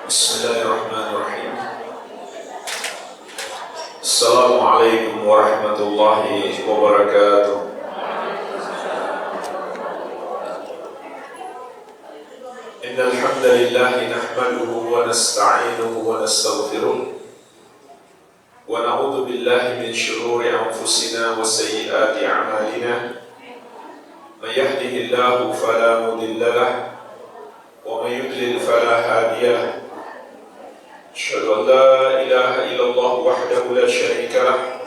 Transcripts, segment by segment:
Bismillahirrahmanirrahim. Assalamualaikum warahmatullahi wabarakatuh. Innal hamdalillah nahmaduhu wa nasta'inuhu wa nastaghfiruh wa na'udzu billahi min shururi anfusina wa sayyiati a'malina. May yahdihillahu fala mudilla lahu wa may yudlil fala hadiya lahu. أشهد أن لا إله إلا الله وحده لا شريك له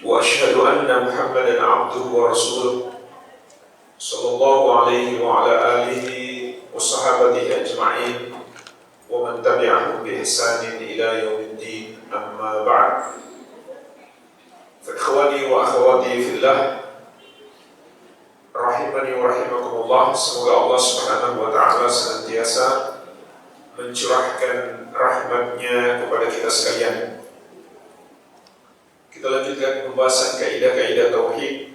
وأشهد أن محمدا عبده ورسوله صلى الله عليه وعلى آله وصحابته أجمعين ومن تبعهم بإحسان إلى يوم الدين. أما بعد، فإخواني وأخواتي في الله rahimani wa rahimakumullah. Semoga Allah Subhanahu wa taala senantiasa mencurahkan rahmatnya kepada kita sekalian. Kita lanjutkan pembahasan kaidah-kaidah tauhid,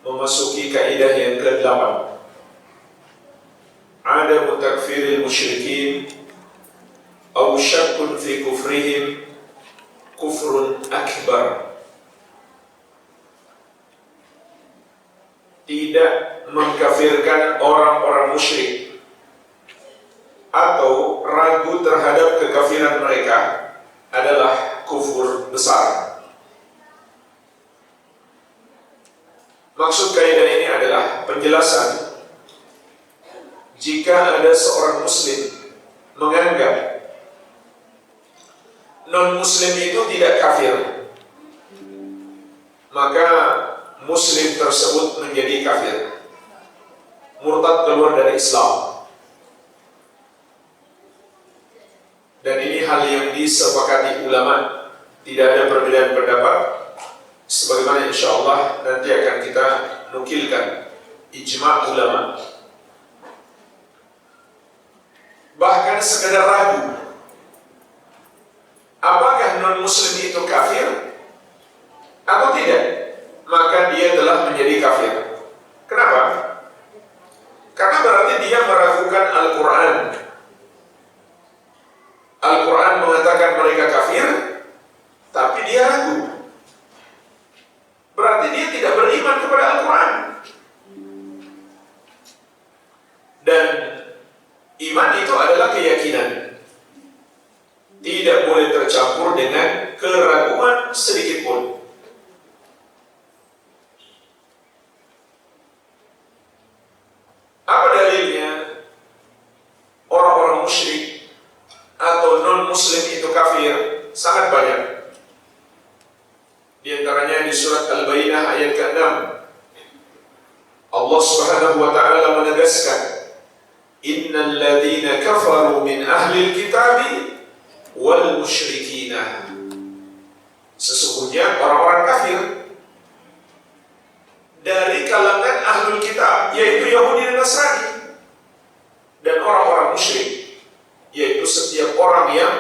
memasuki kaidah yang ke-8. Adamu takfiril musyrikin aw syakkun fi kufrihim kufrun akbar. Tidak mengkafirkan orang-orang musyrik atau ragu terhadap kekafiran mereka adalah kufur besar. Maksud kaidah ini adalah penjelasan jika ada seorang muslim menganggap non-muslim itu tidak kafir, maka muslim tersebut menjadi kafir, murtad, keluar dari Islam. Dan ini hal yang disepakati ulama, tidak ada perbedaan pendapat, sebagaimana insyaallah nanti akan kita nukilkan ijma' ulama. Bahkan sekedar ragu apakah non-muslim itu kafir atau tidak, maka dia telah menjadi kafir. Kenapa? Karena berarti dia meragukan Al-Quran. Al-Quran mengatakan mereka kafir, tapi dia ragu. Berarti dia tidak beriman kepada Al-Quran. Dan iman itu adalah keyakinan, tidak boleh tercampur dengan keraguan sedikit pun. Apa dalilnya orang-orang musyrik atau non-muslim itu kafir? Sangat banyak. Di antaranya di surat Al-Bayyinah ayat ke-6, Allah Subhanahu wa taala menegaskan, innal ladzina kafaru min ahlil kitabi wal musyrikina. Sesungguhnya orang-orang kafir dari kalangan ahlul kitab, yaitu Yahudi dan Nasrani, dan orang-orang musyrik, yaitu setiap orang yang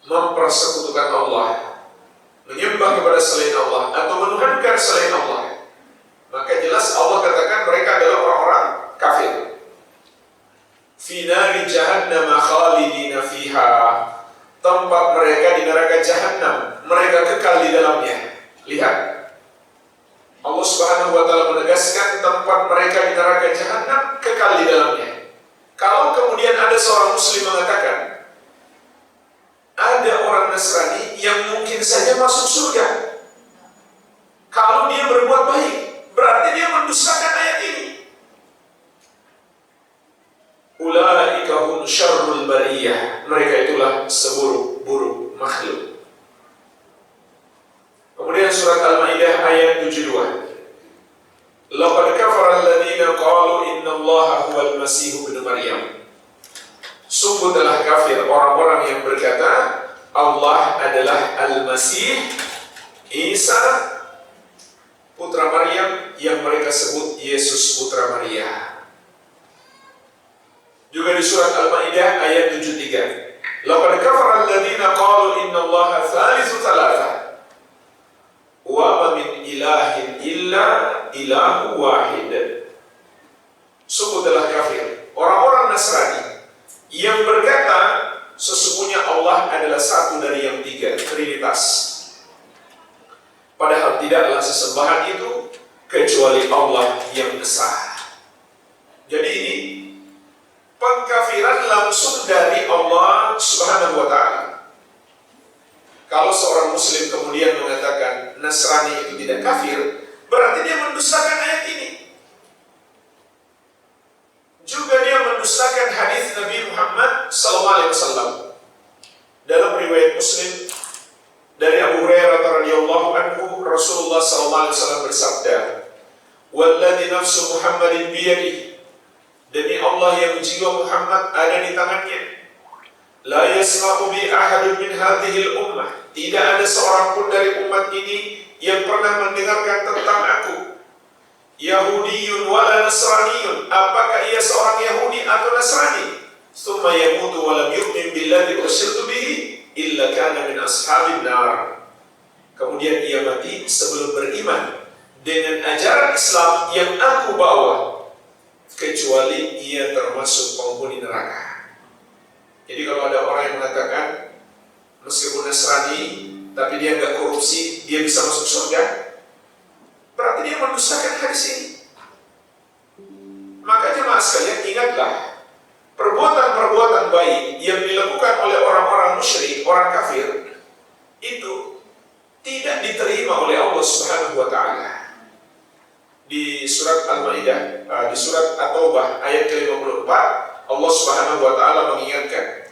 mempersekutukan Allah, menyembah kepada selain Allah atau menuhankan selain Allah. Maka jelas Allah katakan mereka adalah orang-orang kafir. Fi nari jahannam khalidina fiha. Tempat mereka di neraka Jahannam, mereka kekal di dalamnya. Lihat, Allah Subhanahu wa taala menegaskan tempat mereka di neraka Jahannam, kekal di dalamnya. Kalau kemudian ada seorang muslim mengatakan ada orang Nasrani yang mungkin saja masuk surga kalau dia berbuat baik, berarti dia mendustakan ayat ini. Ulaika hum syarrul bariyah. Mereka itulah seburuk-buruk makhluk. Kemudian surat Al-Maidah ayat 72. Laqad kafara alladziina qalu innallaha huwal masih ibnu Maryam. Sungguh telah kafir orang-orang yang berkata Allah adalah Al-Masih, Isa putra Maryam, yang mereka sebut Yesus putra Maria. Juga di surat Al-Maidah ayat 73. Laqad kafara alladziina qalu innallaha thalithu thalatha wa ma min ilahin illa ilahu wahid. Sungguh telah kafir orang-orang Nasrani langsung dari Allah Subhanahu wa Ta'ala. Kalau seorang Muslim kemudian mengatakan Nasrani itu tidak kafir, berarti dia mendustakan ayat ini. Juga dia mendustakan hadis Nabi Muhammad SAW. Dalam riwayat Muslim dari Abu Hurairah radhiyallahu anhu, Rasulullah SAW bersabda, "Walladzi nafsu Muhammadin biyadihi." Demi Allah yang jiwa Muhammad ada di tangannya. La yasma'u bi ahadun min hadhil ummah. Tidak ada seorang pun dari umat ini yang pernah mendengarkan tentang aku. Yahudiyun wala Nasraniyun. Apakah ia seorang Yahudi atau Nasrani? Tsumma yamutu wa lam yu'min billadzi ursiltu bihi illa kana min ashabin nar. Kemudian ia mati sebelum beriman dengan ajaran Islam yang aku bawa, kecuali ia termasuk penghuni neraka. Jadi kalau ada orang yang mengatakan meskipun Nasrani tapi dia nggak korupsi, dia bisa masuk surga, berarti dia mendustakan hadis ini. Maka jemaah sekalian, ingatlah, perbuatan-perbuatan baik yang dilakukan oleh orang-orang musyrik, orang kafir, itu tidak diterima oleh Allah Subhanahu wa Ta'ala. Di surat Al-Maidah, di surat At-Taubah ayat ke-54, Allah Subhanahu wa Ta'ala mengingatkan,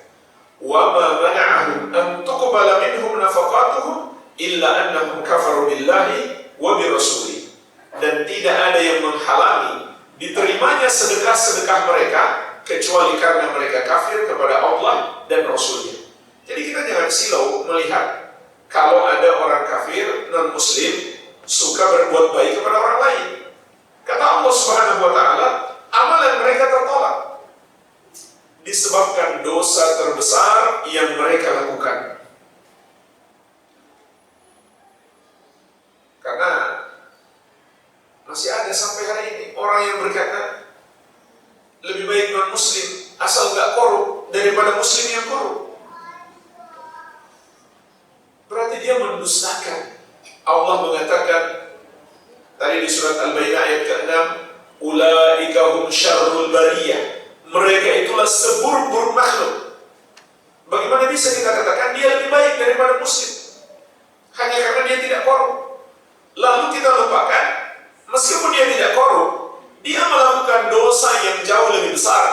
"Wa ma mana'ahum an tuqbala minhum nafaqatuhum illa annahum kafaru billahi wa bi rasulih." Dan tidak ada yang menghalangi diterimanya sedekah-sedekah mereka kecuali karena mereka kafir kepada Allah dan Rasulnya. Jadi kita jangan silau melihat kalau ada orang kafir non-muslim suka berbuat baik kepada orang lain. Kata Allah Subhanahu wa Ta'ala, amalan mereka tertolak disebabkan dosa terbesar yang mereka lakukan. Karena masih ada sampai hari ini orang yang berkata lebih baik non-muslim asal gak korup daripada muslim yang korup. Berarti dia mendustakan. Allah mengatakan tadi di surat Al-Baqarah ayat ke-6, "Ulaika hum syarrul bariyah." Mereka itulah seburuk-buruk makhluk. Bagaimana bisa kita katakan dia lebih baik daripada muslim hanya karena dia tidak korup? Lalu kita lupakan, meskipun dia tidak korup, dia melakukan dosa yang jauh lebih besar,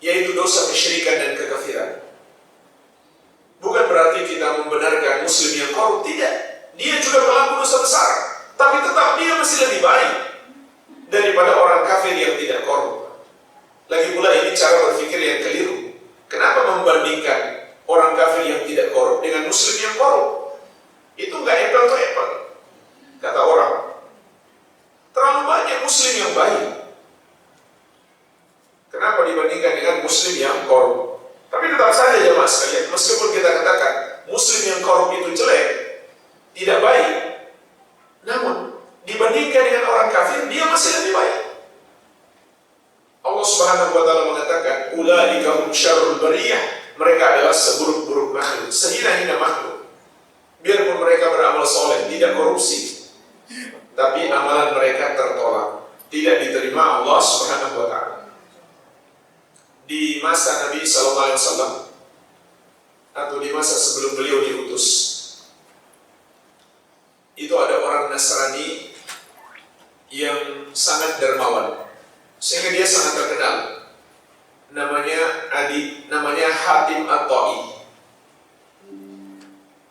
yaitu dosa kesyirikan dan kekafiran. Bukan berarti kita membenarkan muslim yang korup, tidak. Dia juga melakukan dosa besar, tapi tetap dia masih lebih baik daripada orang kafir yang tidak korup. Lagi pula ini cara berpikir yang keliru. Kenapa membandingkan orang kafir yang tidak korup dengan muslim yang korup? Itu nggak apple to apple. Kata orang, terlalu banyak muslim yang baik. Kenapa dibandingkan dengan muslim yang korup? Tapi tetap saja jemaah sekalian, meskipun kita katakan muslim yang korup itu jelek, tidak baik, namun dibandingkan dengan orang kafir, dia masih lebih baik. Allah Subhanahu wa Ta'ala mengatakan, "Ulaika hum syarrul bariyah." Mereka adalah seburuk-buruk makhluk, sehina-hina makhluk. Biarpun mereka beramal soleh, tidak korupsi, tapi amalan mereka tertolak, tidak diterima Allah Subhanahu wa Ta'ala. Di masa Nabi sallallahu alaihi wasallam atau di masa sebelum beliau diutus, itu ada orang Nasrani yang sangat dermawan, sehingga dia sangat terkenal. Namanya Hatim At-Ta'i.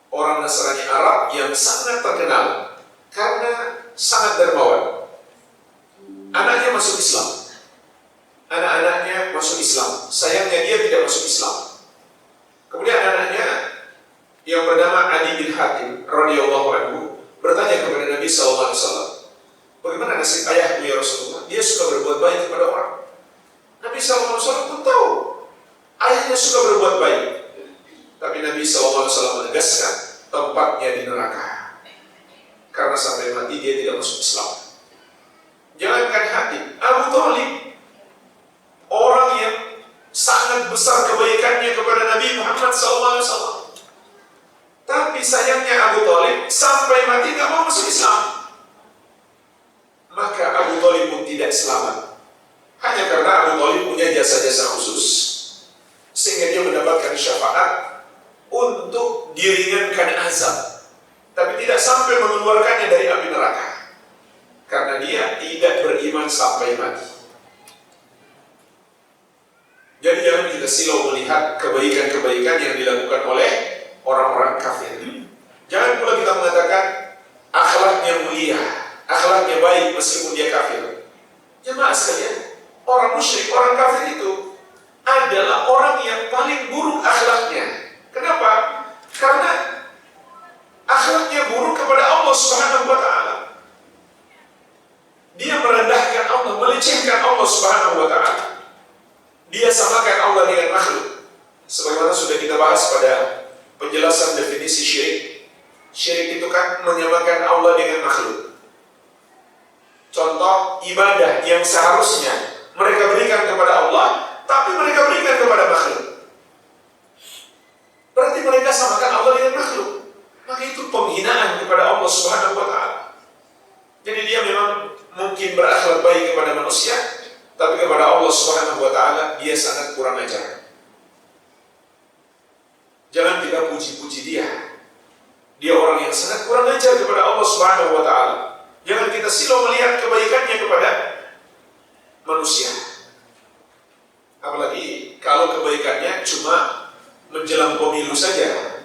Orang Nasrani Arab yang sangat terkenal karena sangat dermawan. Anaknya masuk Islam. Anak-anaknya masuk Islam. Sayangnya dia tidak masuk Islam. Kemudian anaknya yang bernama Adi bin Hatim radhiyallahu anhu bertanya kepada Nabi sallallahu alaihi wasallam, "Bagaimana nasib ayahku ya Rasulullah? Dia suka berbuat baik kepada orang." Nabi sallallahu alaihi wasallam pun tahu ayahnya suka berbuat baik. Tapi Nabi sallallahu alaihi wasallam menegaskan tempatnya di neraka. Karena sampai mati dia tidak masuk Islam. Jangankan Hatim, Abu Thalib, orang yang sangat besar kebaikannya kepada Nabi Muhammad SAW. Tapi sayangnya Abu Thalib sampai mati tidak mau masuk Islam. Maka Abu Thalib pun tidak selamat. Hanya karena Abu Thalib punya jasa-jasa khusus. azab, tapi tidak sampai mengeluarkannya dari api neraka, karena dia tidak beriman sampai mati. Jadi jangan kita silau melihat kebaikan-kebaikan yang dilakukan oleh orang-orang kafir. Jangan pula kita mengatakan akhlaknya mulia, akhlaknya baik meskipun dia kafir. Jemaah sekalian, orang musyrik, orang kafir itu adalah orang yang paling buruk akhlaknya. Kenapa? Karena akhlaknya buruk kepada Allah Subhanahu wa Ta'ala. Dia merendahkan Allah, melecehkan Allah Subhanahu wa Ta'ala. Dia samakan Allah dengan makhluk. Sebagaimana sudah kita bahas pada penjelasan definisi syirik. Syirik itu kan menyamakan Allah dengan makhluk. Contoh ibadah yang seharusnya mereka berikan kepada Allah, tapi mereka berikan kepada makhluk. Berarti mereka samakan Allah dengan makhluk. Maka itu penghinaan kepada Allah Subhanahu wa Ta'ala. Jadi dia memang mungkin berakhlak baik kepada manusia, tapi kepada Allah Subhanahu wa Ta'ala dia sangat kurang ajar. Jangan kita puji-puji dia. Dia orang yang sangat kurang ajar kepada Allah Subhanahu wa Ta'ala. Jangan kita silau melihat kebaikannya kepada manusia. Apalagi kalau kebaikannya cuma menjelang pemilu saja,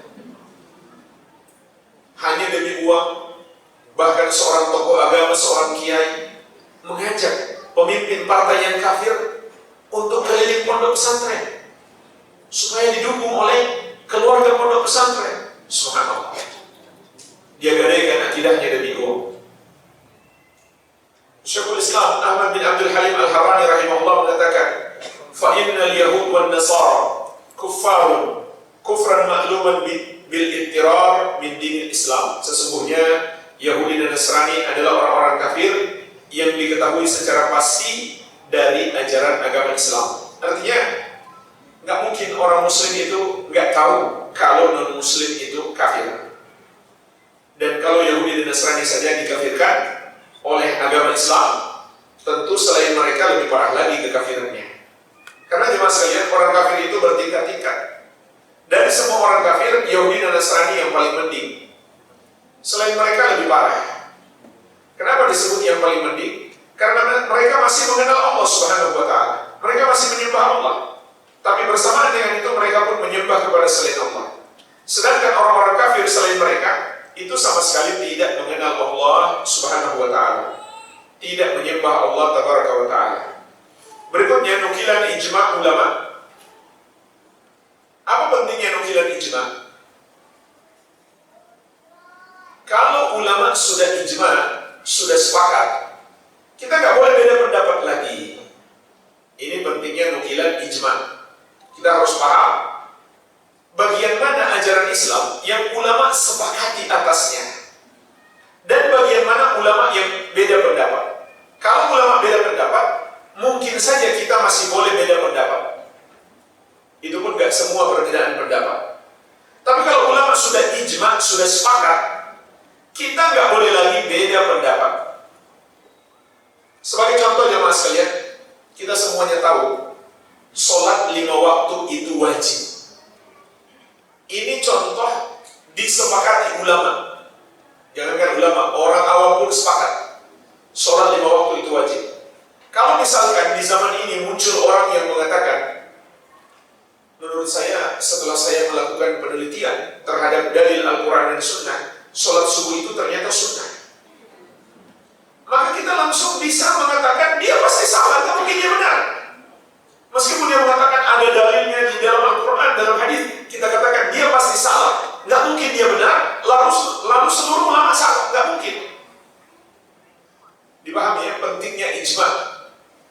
hanya demi uang. Bahkan seorang tokoh agama, seorang kiai mengajak pemimpin partai yang kafir untuk keliling pondok pesantren supaya didukung oleh keluarga pondok pesantren. Subhanallah. Dia gadaikan akidahnya demi uang. Syekhul Islam Ahmad bin Abdul Halim Al-Harrani rahimahullah mengatakan, "Fa innal yahud wan nasara kuffarun kufran ma'luman bil ittirar min dinil Islam." Sesungguhnya Yahudi dan Nasrani adalah orang-orang kafir yang diketahui secara pasti dari ajaran agama Islam. Artinya, nggak mungkin orang Muslim itu nggak tahu kalau non-Muslim itu kafir. Dan kalau Yahudi dan Nasrani saja dikafirkan oleh agama Islam, tentu selain mereka lebih parah lagi kekafirannya. Karena jemaah sekalian, orang kafir itu bertingkat-tingkat. Dari semua orang kafir, Yahudi dan Nasrani yang paling mending. Selain mereka lebih parah. Kenapa disebut yang paling mending? Karena mereka masih mengenal Allah Subhanahu wa Ta'ala. Mereka masih menyembah Allah. Tapi bersamaan dengan itu mereka pun menyembah kepada selain Allah. Sedangkan orang-orang kafir selain mereka itu sama sekali tidak mengenal Allah Subhanahu wa Ta'ala. Tidak menyembah Allah Tabaraka wa Ta'ala. Berikutnya nukilan ijma' ulama. Apa pentingnya nukilan ijma'? Kalau ulama sudah ijma', sudah sepakat, kita nggak boleh beda pendapat lagi. Ini pentingnya nukilan ijma'. Kita harus paham bagian mana ajaran Islam yang ulama sepakati atasnya, dan bagian mana ulama yang beda pendapat. Kalau ulama beda pendapat, mungkin saja kita masih boleh beda pendapat. Itu pun nggak semua perbedaan pendapat. Tapi kalau ulama sudah ijma', sudah sepakat, kita nggak boleh lagi beda pendapat. Sebagai contoh jemaah sekalian, kita semuanya tahu sholat 5 waktu itu wajib. Ini contoh disepakati ulama. Jangankan ulama, orang awam pun sepakat sholat 5 waktu itu wajib. Kalau misalkan di zaman ini muncul orang yang mengatakan, menurut saya setelah saya melakukan penelitian terhadap dalil Al-Quran dan Sunnah, sholat subuh itu ternyata sunnah, maka kita langsung bisa mengatakan dia pasti salah, tak mungkin dia benar. Meskipun dia mengatakan ada dalilnya di dalam Al-Quran, dalam hadis, kita katakan dia pasti salah, nggak mungkin dia benar. Lalu seluruh ulama salah, nggak mungkin. Dipahami ya pentingnya ijma'.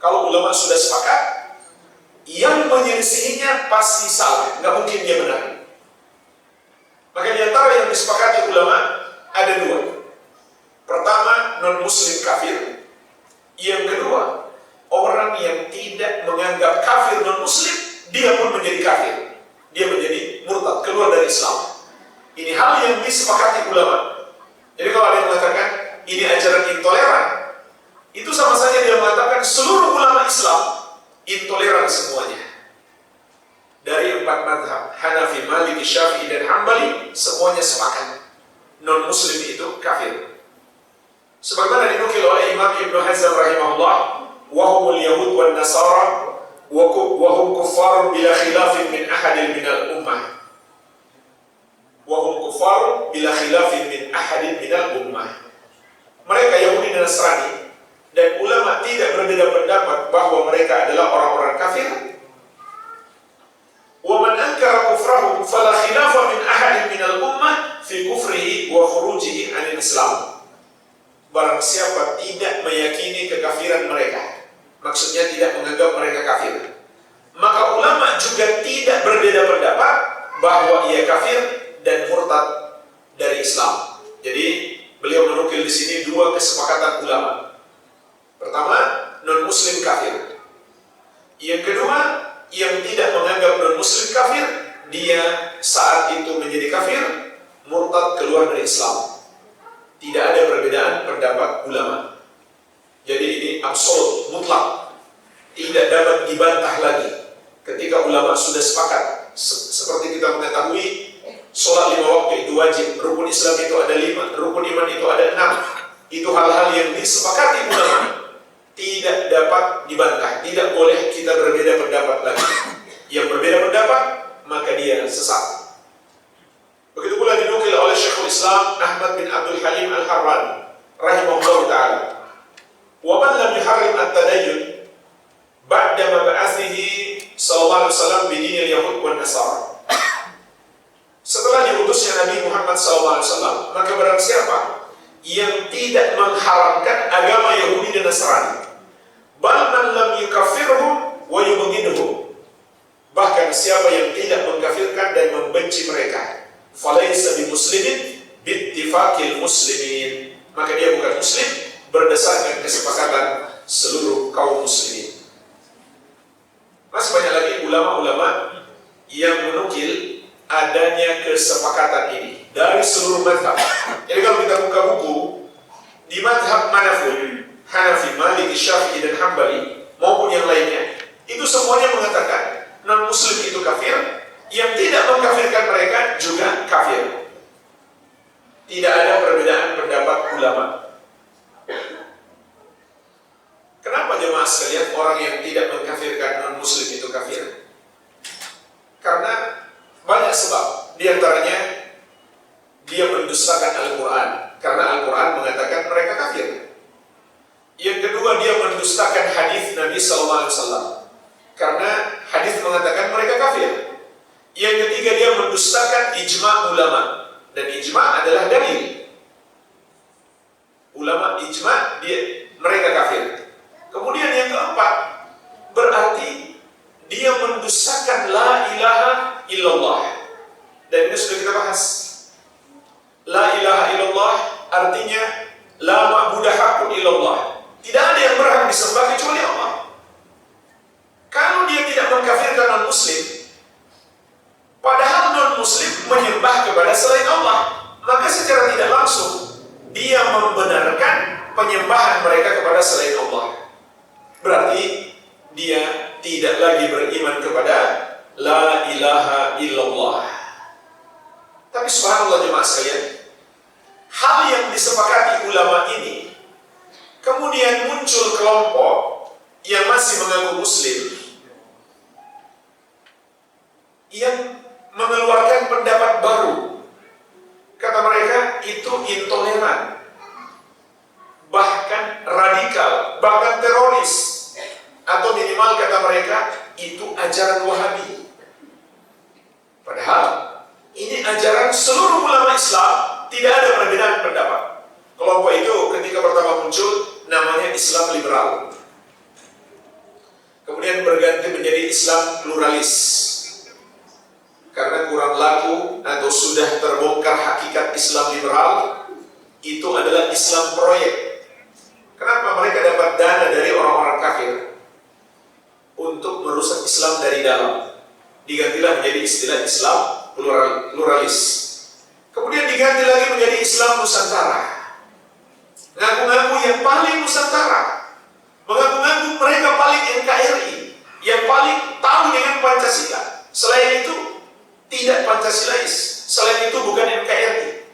Kalau ulama sudah sepakat, yang menyelisihinya pasti salah, nggak mungkin dia benar. Maka di antara yang disepakati ulama ada 2. Pertama, non-muslim kafir. Yang kedua, orang yang tidak menganggap kafir non-muslim, dia pun menjadi kafir. Dia menjadi murtad, keluar dari Islam. Ini hal yang disepakati ulama. Jadi kalau ada yang mengatakan ini ajaran intoleran, itu sama saja dia mengatakan seluruh ulama Islam intoleran semuanya. Dari 4 mazhab, Hanafi, Maliki, Syafi'i, dan Hambali, semuanya sepakat non-muslim itu kafir. Sebagaimana dinukil oleh Imam Ibnu Hazm rahimahullah, wa humul yahud wan nasara wa hum kuffarun bila khilafin min ahadin minal ummah. Wa hum kuffarun bila khilafin min ahadin minal ummah. Mereka Yahudi dan Nasrani, dan ulama tidak berbeda pendapat bahwa mereka adalah orang-orang kafir. Wa man ankara kufrahum fala khilafa min ahadin minal ummah fi kufrihi wa khurujihi 'anil Islam. Barang siapa tidak meyakini kekafiran mereka, maksudnya tidak menganggap mereka kafir, maka ulama juga tidak berbeda pendapat bahwa ia kafir dan murtad dari Islam. Jadi beliau menukil di sini dua kesepakatan ulama. Pertama, non-muslim kafir. Yang kedua, yang tidak menganggap non-muslim kafir, dia saat itu menjadi kafir, murtad keluar dari Islam. Tidak ada perbedaan pendapat ulama. Jadi ini absolut, mutlak, tidak dapat dibantah lagi. Ketika ulama sudah sepakat, seperti kita mengetahui, sholat 5 waktu itu wajib, rukun Islam itu ada 5, rukun iman itu ada 6. Itu hal-hal yang disepakati ulama, tidak dapat dibantah. Tidak boleh kita berbeda pendapat lagi. Yang berbeda pendapat, maka dia sesat. Begitu pula dinukil oleh Syekhul Islam Ahmad bin Abdul Halim Al-Harrani rahimahullah ta'ala, wa man lam yuharrim at-tadayyun ba'da ma ba'athihi sallallahu alaihi wasallam bi dinil yahud wan nasara. Setelah diutusnya Nabi Muhammad sallallahu alaihi wasallam, maka barang siapa yang tidak mengharamkan agama Yahudi dan Nasrani, bal man lam yukaffirhum wa yubghidhum, bahkan siapa yang tidak mengkafirkan dan membenci mereka, falaysa bimuslimin bittifaqil muslimin, maka dia bukan muslim berdasarkan kesepakatan seluruh kaum muslimin. Masih banyak lagi ulama-ulama yang menukil adanya kesepakatan ini dari seluruh mazhab. Jadi kalau kita buka buku di mazhab manapun, Hanafi, Maliki, Syafi'i dan Hambali maupun yang lainnya, itu semuanya mengatakan non-muslim itu kafir, yang tidak mengkafirkan mereka juga kafir. Tidak ada perbedaan pendapat ulama. Kenapa jemaah sekalian orang yang tidak mengkafirkan non-muslim itu kafir? Karena banyak sebab. Di antaranya dia mendustakan Al-Quran, karena Al-Quran mengatakan mereka kafir. Yang kedua, dia mendustakan hadis Nabi SAW, karena hadis mengatakan mereka kafir. Yang ketiga, dia mendustakan ijma' ulama, dan ijma' adalah dalil. Ulama ijma' mereka kafir. Kemudian yang keempat, berarti dia mendustakan la ilaha illallah. Dan ini sudah kita bahas. La ilaha illallah artinya la ma'budu haqqun illallah. Tidak ada yang berhak disembah kecuali Allah. Kalau dia tidak mengkafirkan non-muslim, padahal non-muslim menyembah kepada selain Allah, maka secara tidak langsung dia membenarkan penyembahan mereka kepada selain Allah. Berarti dia tidak lagi beriman kepada la ilaha illallah. Tapi subhanallah jemaah sekalian, hal yang disepakati ulama ini, kemudian muncul kelompok yang masih mengaku muslim, yang mengeluarkan pendapat baru. Kata mereka itu intoleran, bahkan radikal, bahkan teroris, atau minimal kata mereka itu ajaran Wahabi. Padahal ini ajaran seluruh ulama Islam, tidak ada perbedaan pendapat. Kelompok itu ketika pertama muncul namanya Islam liberal, kemudian berganti menjadi Islam pluralis, karena kurang laku atau sudah terbongkar hakikat Islam liberal itu adalah Islam proyek. Kenapa? Mereka dapat dana dari orang-orang kafir untuk merusak Islam dari dalam. Digantilah menjadi istilah Islam pluralis. Kemudian diganti lagi menjadi Islam Nusantara. Ngaku-ngaku yang paling Nusantara, mengaku-ngaku mereka paling NKRI, yang paling tahu dengan Pancasila. Selain itu tidak Pancasilais, selain itu bukan NKRI.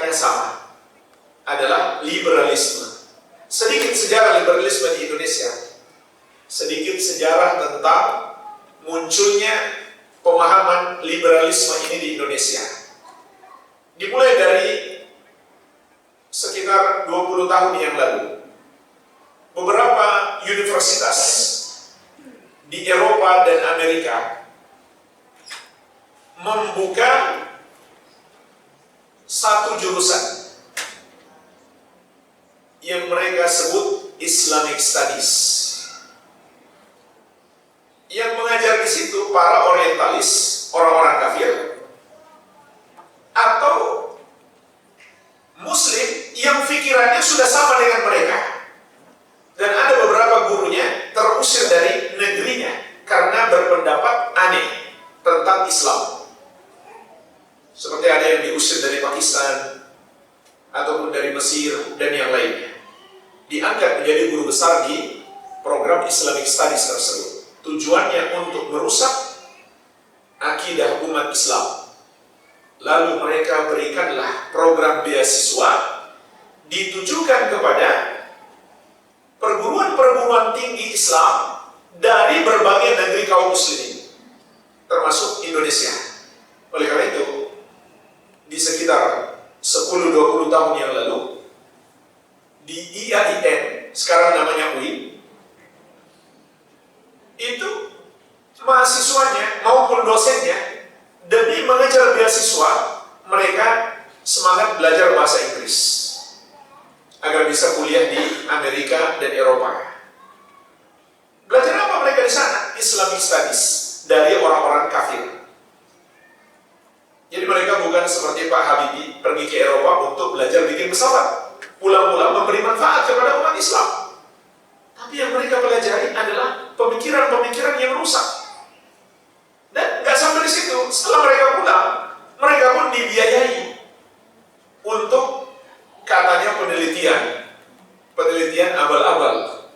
maknanya sama, adalah liberalisme. Sedikit sejarah liberalisme di Indonesia, sedikit sejarah tentang munculnya pemahaman liberalisme ini di Indonesia. Dimulai dari sekitar 20 tahun yang lalu, beberapa universitas di Eropa dan Amerika membuka satu jurusan yang mereka sebut Islamic Studies, yang mengajar di situ para orientalis, orang-orang kafir, atau muslim yang pikirannya sudah sama dengan mereka. Dan ada beberapa gurunya terusir dari negerinya karena berpendapat aneh tentang Islam. Seperti ada yang diusir dari Pakistan ataupun dari Mesir dan yang lainnya. Diangkat menjadi guru besar di program Islamic Studies tersebut. Tujuannya untuk merusak akidah umat Islam. Lalu mereka berikanlah program beasiswa ditujukan kepada perguruan-perguruan tinggi Islam dari berbagai negeri kaum muslimin, termasuk Indonesia. Oleh karena itu, di sekitar 10-20 tahun yang lalu, di IAIN, sekarang namanya UI, itu mahasiswanya maupun dosennya, demi mengejar beasiswa, mereka semangat belajar bahasa Inggris agar bisa kuliah di Amerika dan Eropa. Belajar apa mereka di sana? Islamic Studies dari orang-orang kafir. Jadi mereka bukan seperti Pak Habibie pergi ke Eropa untuk belajar bikin pesawat, pulang-pulang memberi manfaat kepada umat Islam. Tapi yang mereka pelajari adalah pemikiran-pemikiran yang rusak. Dan nggak sampai di situ. Setelah mereka pulang, mereka pun dibiayai untuk katanya penelitian abal-abal,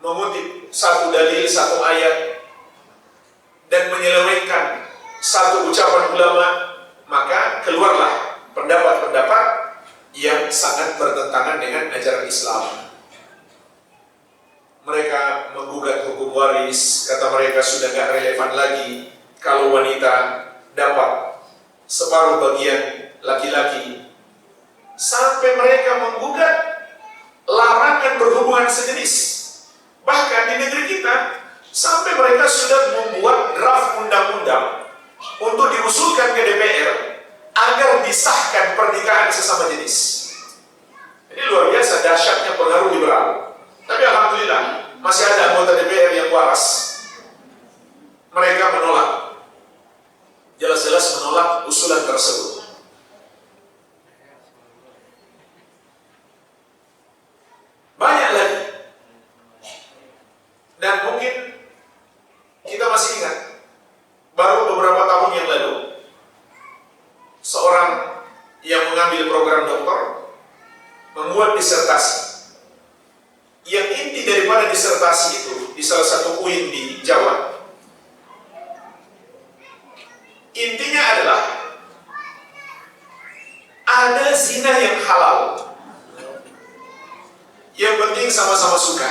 mengutip satu dalil, satu ayat, dan menyelewengkan satu ucapan ulama, maka keluarlah pendapat-pendapat yang sangat bertentangan dengan ajaran Islam. Mereka menggugat hukum waris, kata mereka sudah gak relevan lagi kalau wanita dapat separuh bagian laki-laki. Sampai mereka menggugat larangan berhubungan sejenis. Bahkan di negeri kita, sampai mereka sudah membuat draft undang-undang untuk diusulkan ke DPR agar disahkan pernikahan sesama jenis. Ini luar biasa dahsyatnya pengaruh liberal. Tapi alhamdulillah masih ada anggota DPR yang waras. Mereka menolak, jelas-jelas menolak usulan tersebut. Banyak lagi. Dan mungkin kita masih ingat, baru beberapa tahun yang lalu, seorang yang mengambil program doktor membuat disertasi. Yang inti daripada disertasi itu di salah satu UIN di Jawa, intinya adalah ada zina yang halal. Yang penting sama-sama suka.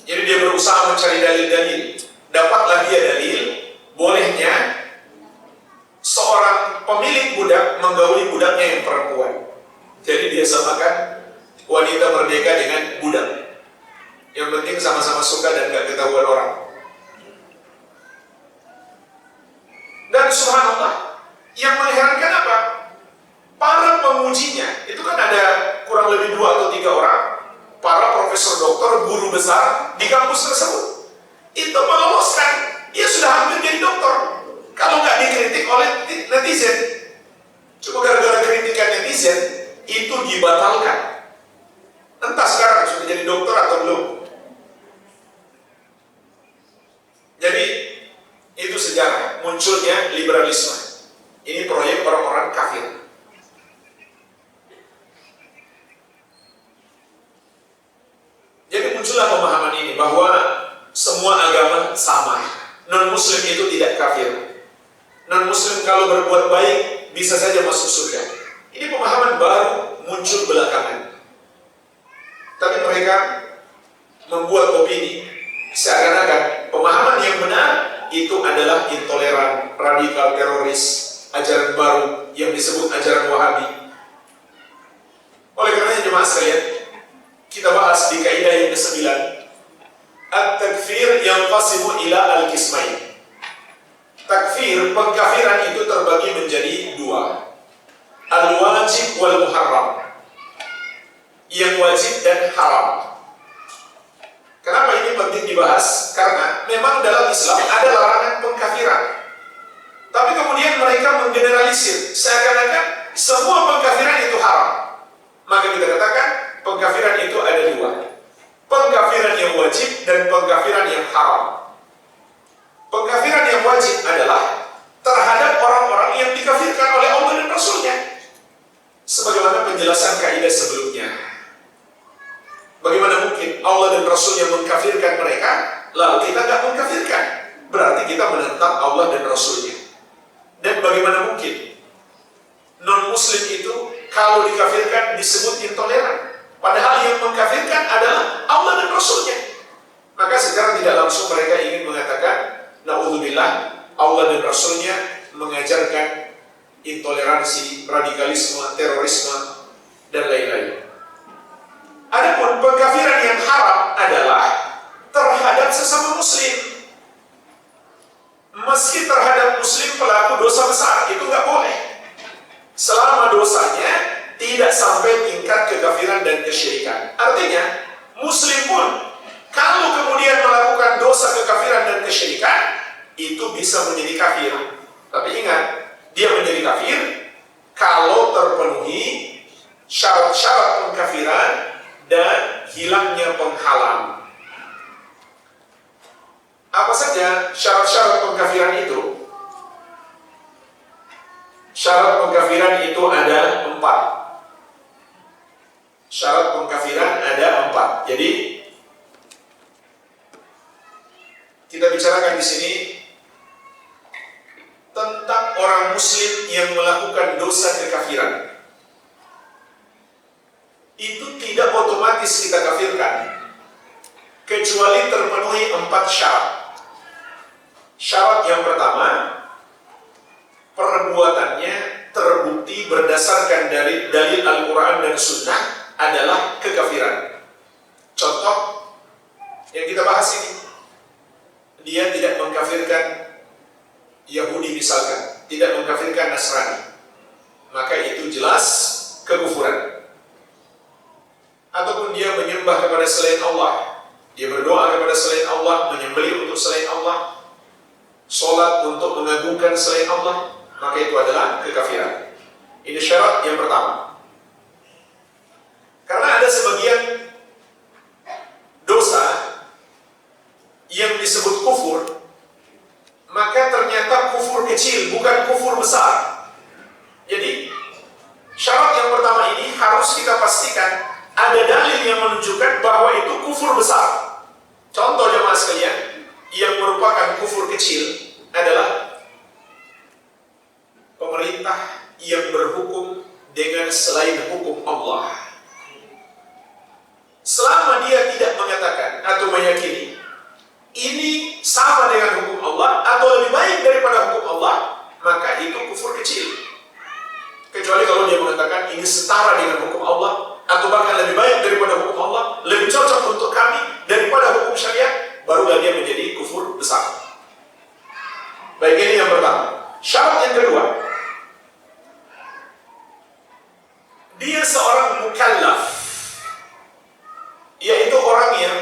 Jadi dia berusaha mencari dalil-dalil. Dapatlah dia dalil bolehnya seorang pemilik budak menggauli budaknya yang perempuan. Jadi dia samakan wanita merdeka dengan budak. Yang penting sama-sama suka dan gak ketahuan orang. Dan subhanallah, yang mengherankan apa? Para pengujinya, itu kan ada kurang lebih 2 atau 3 orang, para profesor doktor, guru besar di kampus tersebut. Itu meloloskan, dia sudah hampir jadi doktor. Kalau nggak dikritik oleh netizen, cuma gara-gara kritikan netizen, itu dibatalkan. Entah sekarang sudah jadi dokter atau belum. Jadi itu sejarah munculnya liberalisme. Ini proyek orang-orang kafir. Jadi muncullah pemahaman ini bahwa semua agama sama. Non-Muslim itu tidak kafir. Non-Muslim kalau kalau berbuat baik bisa saja masuk surga. Ini pemahaman baru muncul belakangan. Tapi mereka membuat opini seakan-akan pemahaman yang benar itu adalah intoleran, radikal, teroris, ajaran baru yang disebut ajaran Wahabi. Oleh karenanya jemaah sekalian, kita bahas di kaidah yang ke-9, at-takfir yanqasimu ila al-qismain. Takfir, pengkafiran itu terbagi menjadi dua, al-wajib wal muharram, yang wajib dan haram. Kenapa ini penting dibahas? Karena memang dalam Islam ada larangan pengkafiran, tapi kemudian mereka menggeneralisir seakan-akan semua pengkafiran itu haram. Maka kita katakan pengkafiran itu ada dua, pengkafiran yang wajib dan pengkafiran yang haram. Pengkafiran yang wajib adalah terhadap orang-orang yang dikafirkan oleh Allah dan Rasulnya, sebagaimana penjelasan kaidah sebelumnya. Bagaimana mungkin Allah dan Rasulnya mengkafirkan mereka, lalu kita tidak mengkafirkan? Berarti kita menentang Allah dan Rasulnya. Dan bagaimana mungkin non-muslim itu kalau dikafirkan disebut intoleran, padahal yang mengkafirkan adalah Allah dan Rasulnya? Maka sekarang tidak langsung mereka ingin mengatakan, na'udzubillah, Allah dan Rasulnya mengajarkan intoleransi, radikalisme, terorisme, dan lain-lain. Adapun pengkafiran yang haram adalah terhadap sesama muslim. Meski terhadap muslim pelaku dosa besar, itu nggak boleh, selama dosanya tidak sampai tingkat kekafiran dan kesyirikan. Artinya, muslim pun kalau kemudian melakukan dosa kekafiran dan kesyirikan, itu bisa menjadi kafir. Tapi ingat, dia menjadi kafir kalau terpenuhi syarat-syarat pengkafiran dan hilangnya penghalang. Apa saja syarat-syarat pengkafiran itu? Syarat pengkafiran itu ada 4. Syarat pengkafiran ada 4. Jadi kita bicarakan di sini tentang orang muslim yang melakukan dosa kekafiran. Itu tidak otomatis kita kafirkan kecuali terpenuhi 4 syarat. Syarat yang pertama, perbuatannya terbukti berdasarkan dari dalil Al-Quran dan Sunnah adalah kekafiran. Contoh yang kita bahas ini, dia tidak mengkafirkan Yahudi misalkan, tidak mengkafirkan Nasrani, maka itu jelas kekufuran. Ataupun dia menyembah kepada selain Allah, dia berdoa kepada selain Allah, menyembelih untuk selain Allah, sholat untuk mengagungkan selain Allah, maka itu adalah kekafiran. Ini syarat yang pertama. Karena ada sebagian dosa yang disebut kufur, maka ternyata kufur kecil, bukan kufur besar. Jadi syarat yang pertama ini harus kita pastikan ada dalil yang menunjukkan bahwa itu kufur besar. Contoh jemaah sekalian, yang merupakan kufur kecil adalah pemerintah yang berhukum dengan selain hukum Allah. Selama dia tidak mengatakan atau meyakini ini sama dengan hukum Allah atau lebih baik daripada hukum Allah, maka itu kufur kecil. Kecuali kalau dia mengatakan ini setara dengan hukum Allah atau bahkan lebih baik daripada hukum Allah, lebih cocok untuk kami daripada hukum syariat, barulah dia menjadi kufur besar. Baik, ini yang pertama. Syarat yang kedua, dia seorang mukallaf, yaitu orang yang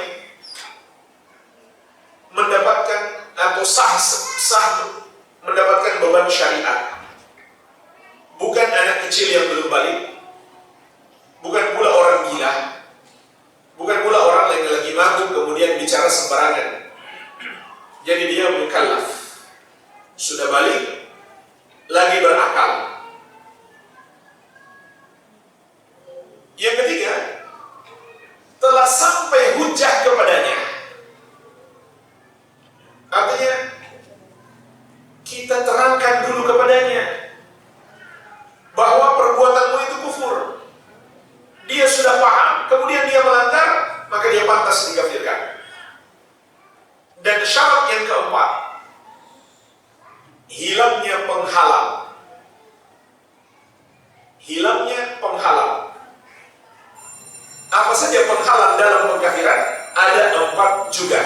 mendapatkan atau sah mendapatkan beban syariat. Bukan anak kecil yang belum balik, bukan pula orang gila, bukan pula orang yang lagi mabuk kemudian bicara sembarangan. Jadi dia mukallaf, sudah balik, lagi berakal. Yang ketiga, telah sampai hujah kepadanya. Artinya kita terangkan dulu kepadanya hilangnya penghalang. Apa saja penghalang dalam pengkafiran? Ada 4 juga.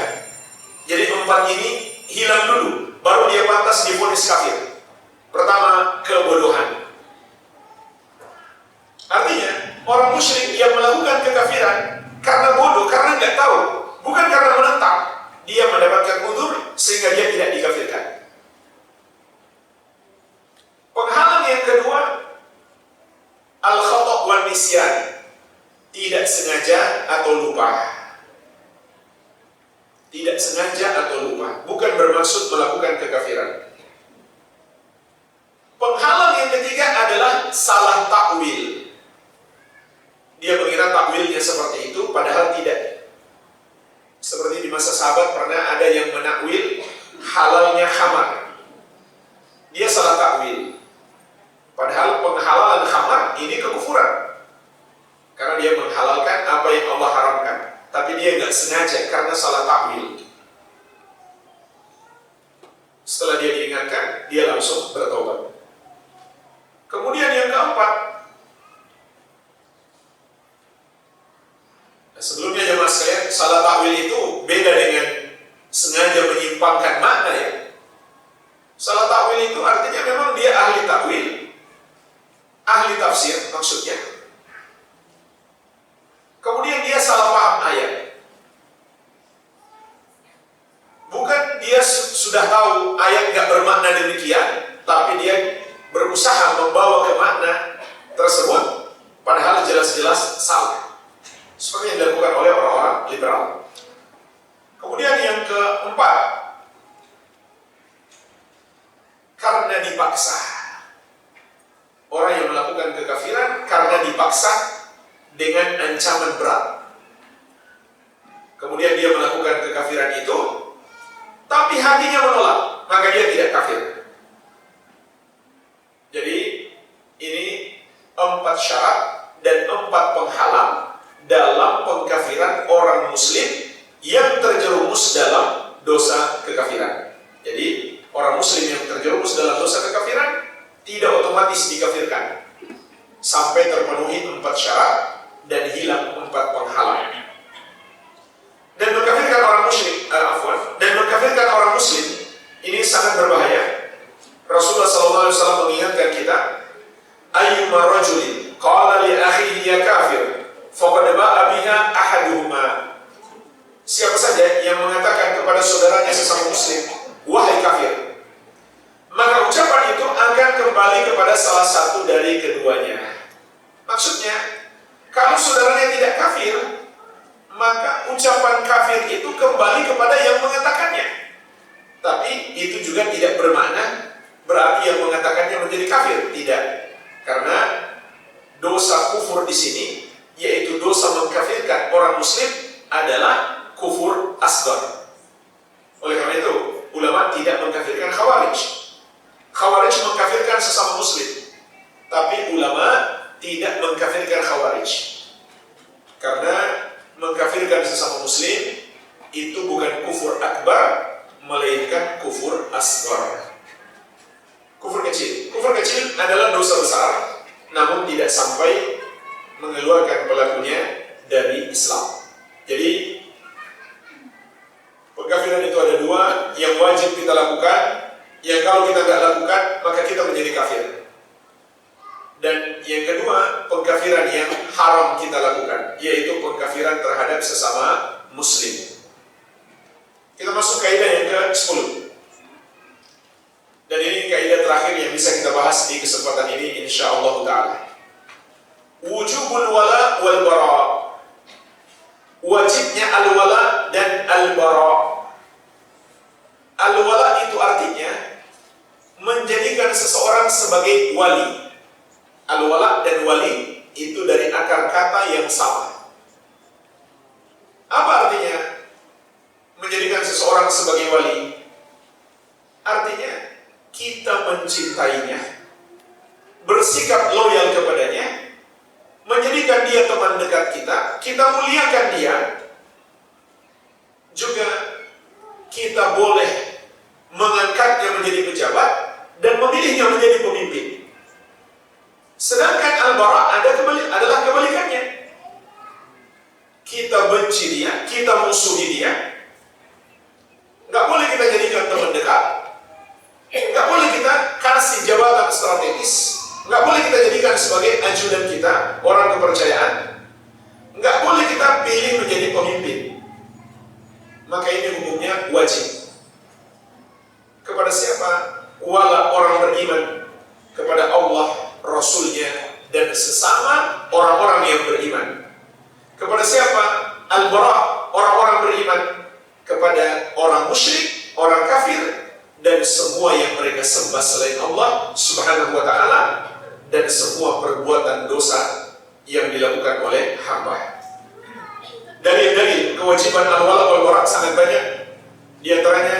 Jadi 4 ini hilang dulu, baru dia pantas divonis kafir. Pertama, kebodohan. Artinya, orang musyrik yang melakukan kekafiran karena bodoh, karena nggak tahu, bukan karena menentang, dia mendapatkan uzur sehingga dia tidak dikafirkan. Penghalang yang kedua, al-khata' wan nisyan, tidak sengaja atau lupa. Tidak sengaja atau lupa, bukan bermaksud melakukan kekafiran. Penghalang yang ketiga adalah salah takwil. Dia mengira takwilnya seperti itu, padahal tidak. Seperti di masa sahabat pernah ada yang menakwil halalnya khamar. Dia salah takwil. Padahal penghalalan khamar ini kekufuran. Karena dia menghalalkan apa yang Allah haramkan. Tapi dia nggak sengaja karena salah takwil. Setelah dia diingatkan, dia langsung bertobat. Kemudian yang keempat, sebelumnya jemaah sekalian, salah takwil itu beda dengan sengaja menyimpangkan makna ya. Salah takwil itu artinya memang dia ahli takwil, ahli tafsir maksudnya. Kemudian dia salah paham ayat. Bukan dia sudah tahu ayat nggak bermakna demikian, tapi dia berusaha membawa ke makna tersebut, padahal jelas-jelas salah. Seperti yang dilakukan oleh orang-orang liberal. Kemudian yang keempat, karena dipaksa. Orang yang melakukan kekafiran karena dipaksa dengan ancaman berat. Kemudian dia melakukan kekafiran itu, tapi hatinya menolak, maka dia tidak kafir. Jadi ini 4 syarat dan 4 penghalang dalam pengkafiran orang muslim yang terjerumus dalam dosa kekafiran. Jadi orang muslim yang terjerumus dalam dosa kekafiran tidak otomatis dikafirkan sampai terpenuhi 4 syarat dan hilang 4 penghalang. Dan mengkafirkan orang musyrik, dan mengkafirkan orang muslim ini sangat berbahaya. Rasulullah SAW mengingatkan kita, ayyuma rajulin qala li akhihi ya kafir faqad ba'a biha ahaduhuma. Siapa saja yang mengatakan kepada saudaranya sesama muslim, wahai kafir, maka ucapan itu akan kembali kepada salah satu dari keduanya. Maksudnya, kalau saudaranya tidak kafir, maka ucapan kafir itu kembali kepada yang mengatakannya. Tapi itu juga tidak bermakna berarti yang mengatakannya menjadi kafir. Tidak. Karena dosa kufur di sini, yaitu dosa mengkafirkan orang muslim, adalah kufur asghar. Oleh karena itu, ulama tidak mengkafirkan khawarij. Khawarij mengkafirkan sesama muslim, tapi ulama tidak mengkafirkan khawarij. Karena mengkafirkan sesama muslim itu bukan kufur akbar, melainkan kufur asghar. Kufur kecil. Kufur kecil adalah dosa besar, namun tidak sampai mengeluarkan pelakunya dari Islam. Jadi pengkafiran itu ada 2, yang wajib kita lakukan, yang kalau kita tidak lakukan maka kita menjadi kafir. Dan yang kedua, pengkafiran yang haram kita lakukan, yaitu pengkafiran terhadap sesama muslim. Kita masuk kaidah yang ke-10. Dan ini kaidah terakhir yang bisa kita bahas di kesempatan ini insyaallah ta'ala. Wujubul wala wal bara. Wajibnya al-wala dan al-bara. Al-wala itu artinya menjadikan seseorang sebagai wali. Al-wala dan wali itu dari akar kata yang sama. Apa artinya menjadikan seseorang sebagai wali? Artinya kita mencintainya, bersikap loyal kepadanya, menjadikan dia teman dekat kita muliakan dia. Juga kita boleh mengangkatnya menjadi pejabat dan memilihnya menjadi pemimpin. Sedangkan adalah kebalikannya. Kita benci dia, kita musuhi dia. Nggak boleh kita jadikan teman dekat. Nggak boleh kita kasih jabatan strategis. Nggak boleh kita jadikan sebagai ajudan kita, orang kepercayaan. Nggak boleh kita pilih menjadi pemimpin. Maka ini hukumnya wajib. Kepada siapa? Wala orang beriman. Kepada Allah, Rasulnya, dan sesama orang-orang yang beriman. Kepada siapa? Al-bara, orang-orang beriman. Kepada orang musyrik, orang kafir, dan semua yang mereka sembah selain Allah Subhanahu wa ta'ala, dan semua perbuatan dosa yang dilakukan oleh hamba. Dalil-dalil kewajiban al-wala wal bara sangat banyak. Di antaranya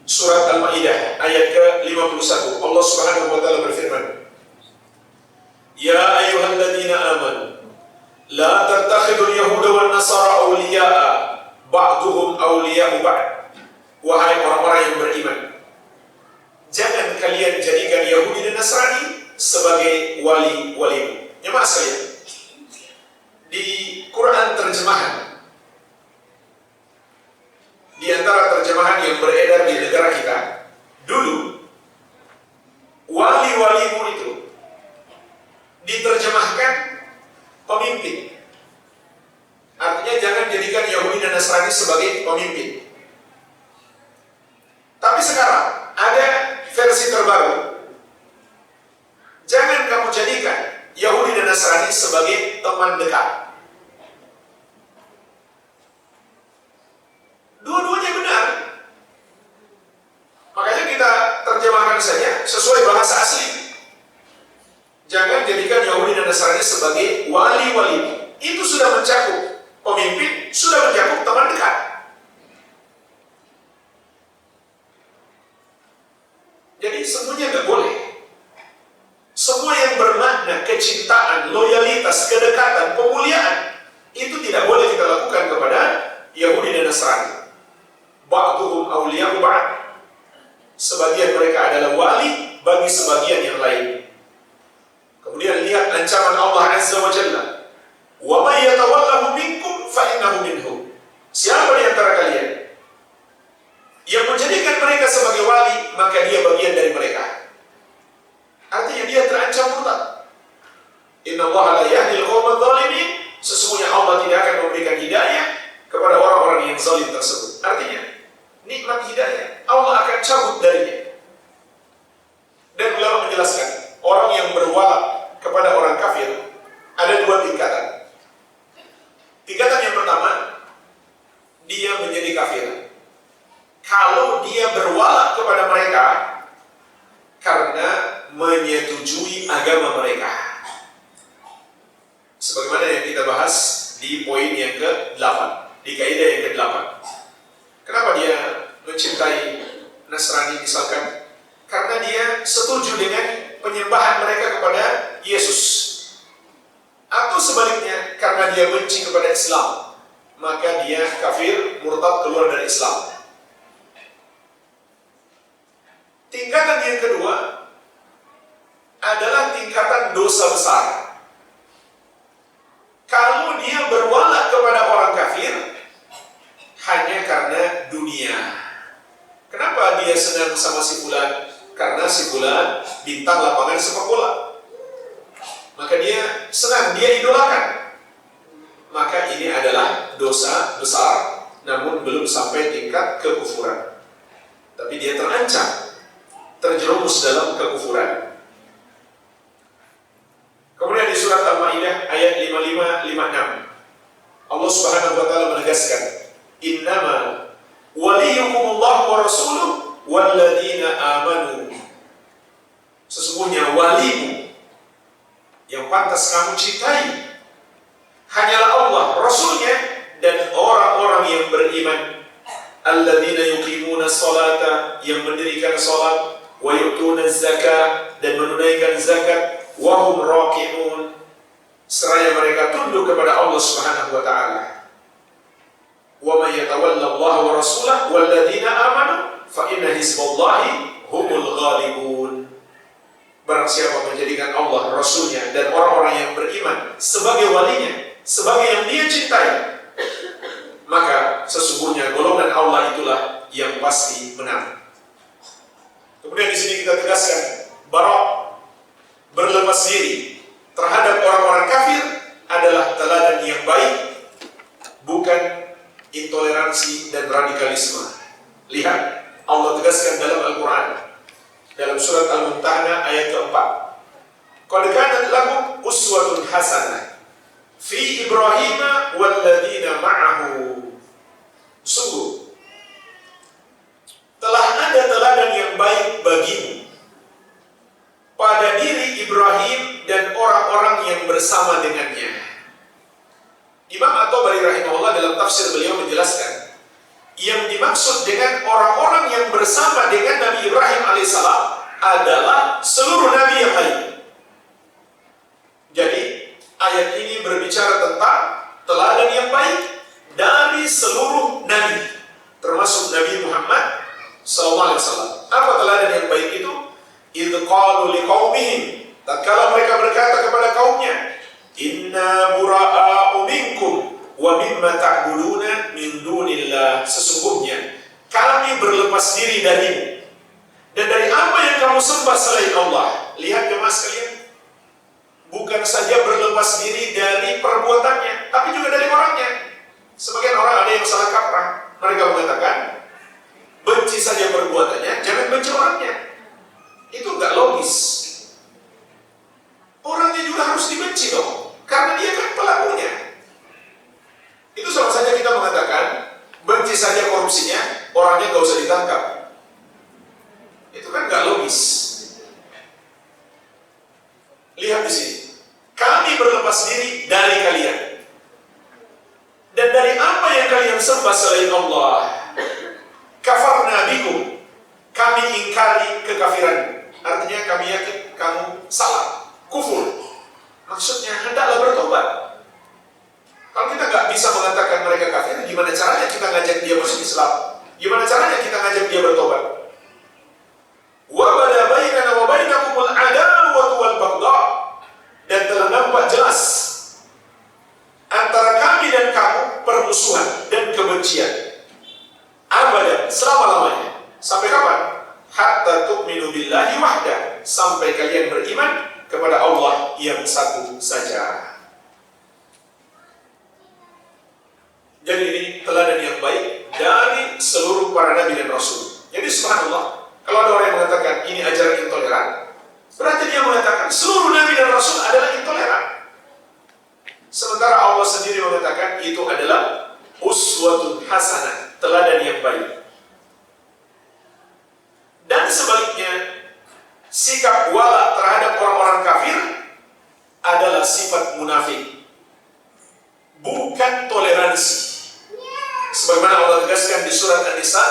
surat Al-Maidah ayat ke-51. Allah Subhanahu wa ta'ala berfirman, Ya ayyuhalladzina amanu la tattakhidul yahuda wan nasara awliya'a ba'duhum awliya'u ba'd. Wahai orang-orang yang beriman, jangan kalian jadikan Yahudi dan Nasrani sebagai wali-walimu. Jemaah sekalian, di Quran terjemahan, di antara terjemahan yang beredar di negara kita, dulu wali-walimu itu diterjemahkan pemimpin. Artinya jangan jadikan Yahudi dan Nasrani sebagai pemimpin. Tapi sekarang ada versi terbaru. Jangan kamu jadikan Yahudi dan Nasrani sebagai teman dekat. Dua-duanya benar. Makanya kita terjemahkan saja sesuai bahasa asli. Jangan jadikan Yahudi dan Nasrani sebagai wali-wali. Itu sudah mencakup pemimpin, sudah mencakup teman dekat. Jadi semuanya nggak boleh. Semua yang bermakna kecintaan, loyalitas, kedekatan, pemuliaan, itu tidak boleh kita lakukan kepada Yahudi dan Nasrani. Ba'duhum awliya'u ba'd. Sebagian mereka adalah wali bagi sebagian yang lain. Kemudian lihat ancaman Allah Azza wa Jalla. Wa may yatawallahu minkum fa innahu minhum. Siapa di antara kalian yang menjadikan mereka sebagai wali, maka dia bagian dari mereka. Artinya dia terancam murtad. Inna Allah la yahdi al-qawma adh-dhalimin. Sesungguhnya Allah tidak akan memberikan hidayah kepada orang-orang yang zalim tersebut. Artinya nikmat hidayah Allah akan cabut darinya. Dan ulama menjelaskan, orang yang berwala kepada orang kafir ada dua tingkatan. Tingkatan yang pertama, dia menjadi kafir kalau dia berwala kepada mereka karena menyetujui agama mereka. Sebagaimana yang kita bahas di poin yang ke-8, di kaidah yang ke-8. Kenapa dia mencintai Nasrani misalkan? Karena dia setuju dengan penyembahan mereka kepada Yesus. Atau sebaliknya, karena dia benci kepada Islam, maka dia kafir, murtad, keluar dari Islam. Tingkatan yang kedua adalah tingkatan dosa besar. Kalau dia berwala kepada orang kafir hanya karena dunia. Kenapa dia senang sama si fulan? Karena si fulan bintang lapangan sepak bola. Maka dia senang, dia idolakan. Maka ini adalah dosa besar, namun belum sampai tingkat kekufuran. Tapi dia terancam, terjerumus dalam kekufuran. Kemudian di surat Al-Maidah ayat 55-56, Allah Subhanahu wa taala menegaskan, "Innama waliyukumullah wa rasuluh walladzina amanu." Sesungguhnya walimu yang pantas kamu cintai hanyalah Allah, Rasulnya, dan orang-orang yang beriman. Alladzina yuqimuna sholata, yang mendirikan salat, wa yu'tuna zakah, dan menunaikan zakat, wa hum raki'un, seraya mereka tunduk kepada Allah Subhanahu wa taala. Wa may yatawalla Allah wa rasulahu walladzina amanu fa inna hizballahi humul ghalibun. Barang siapa menjadikan Allah, Rasulnya, dan orang-orang yang sebagai walinya, sebagai yang dia cintai, maka sesungguhnya golongan Allah itulah yang pasti menang. Kemudian di sini kita tegaskan, bara' berlepas diri terhadap orang-orang kafir adalah teladan yang baik, bukan intoleransi dan radikalisme. Lihat, Allah tegaskan dalam Al-Quran, dalam surat Al-Mumtahanah ayat keempat, qad kanat lakum uswatun hasanah fi Ibrahim walladzina ma'ahu. Sungguh telah ada teladan yang baik bagimu pada diri Ibrahim dan orang-orang yang bersama dengannya. Imam At-Tabari rahimahullah dalam tafsir beliau menjelaskan, yang dimaksud dengan orang-orang yang bersama dengan Nabi Ibrahim alaihissalam adalah seluruh nabi yang lain. Jadi ayat ini berbicara tentang teladan yang baik dari seluruh nabi, termasuk Nabi Muhammad SAW. Apa teladan yang baik itu? Idh qalu liqaumihim, tatkala mereka berkata kepada kaumnya, inna bura'a'u minkum wa mimma ta'buduna min dunillah. Sesungguhnya kami berlepas diri darimu dan dari apa yang kamu sembah selain Allah. Lihat jemaah sekalian, bukan saja berlepas diri dari perbuatannya, tapi juga dari orangnya. Sebagian orang ada yang salah kaprah, mereka mengatakan benci saja perbuatannya, jangan benci orangnya. Itu enggak logis. Orangnya juga harus dibenci dong, karena dia kan pelakunya. Itu sama saja kita mengatakan benci saja korupsinya, orangnya nggak usah ditangkap. Itu kan nggak logis. Lihat di sini, kami berlepas diri dari kalian dan dari apa yang kalian sembah selain Allah. Kafarna bikum, kami ingkari kekafiran. Artinya kami yakin kamu salah, kufur. Maksudnya hendaklah bertobat. Kalau kita nggak bisa mengatakan mereka kafir, gimana caranya kita ngajak dia masuk Islam? Gimana caranya kita ngajak dia bertobat? Wa bada bainana wa bainakumul adawatu wal baghdha, dan telah nampak jelas antara kami dan kamu permusuhan dan kebencian. Abadan, selama-lamanya. Sampai kapan? Hatta tu'minu billahi wahda, sampai kalian beriman kepada Allah yang satu saja. Jadi ini teladan yang baik dari seluruh para nabi dan rasul. Jadi subhanallah, kalau ada orang yang mengatakan ini ajaran intoleran, berarti dia mengatakan seluruh nabi dan rasul adalah intoleran. Sementara Allah sendiri mengatakan itu adalah uswatun hasanah, teladan yang baik. Dan sebaliknya, sikap wala terhadap orang-orang kafir adalah sifat munafik, bukan toleransi. Sebagaimana Allah tegaskan di surat An-Nisa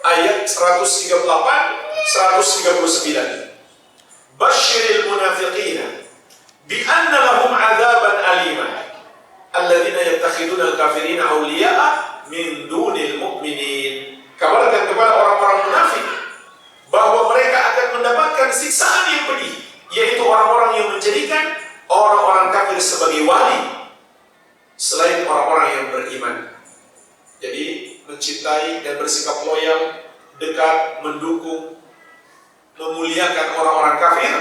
ayat 138-139. Basyiril munafiqina bi anna lahum 'adzaban alima alladzina yattakhiduna al-kafirina awliya'a min dunil mu'minin. Kabarkan kepada orang-orang munafik bahwa mereka akan mendapatkan siksaan yang pedih, yaitu orang-orang yang menjadikan orang-orang kafir sebagai wali selain orang-orang yang beriman. Jadi mencintai dan bersikap loyal, dekat, mendukung, memuliakan orang-orang kafir,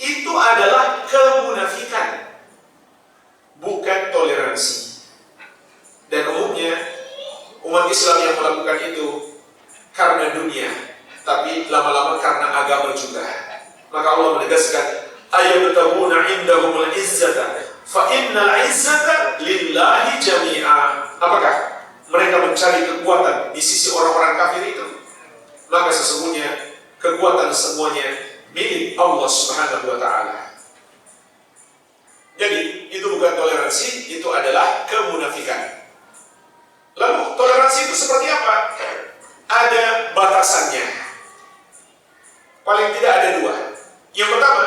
itu adalah kemunafikan, bukan toleransi. Dan umumnya umat Islam yang melakukan itu karena dunia, tapi lama-lama karena agama juga. Maka Allah menegaskan, ayabtaguna indahumul izzata fa innal izzata lillahi jami'a. Apakah mereka mencari kekuatan di sisi orang-orang kafir itu? Maka sesungguhnya kekuatan semuanya milik Allah Subhanahu wa ta'ala. Jadi itu bukan toleransi, itu adalah kemunafikan. Lalu toleransi itu seperti apa? Ada batasannya. Paling tidak ada dua. Yang pertama,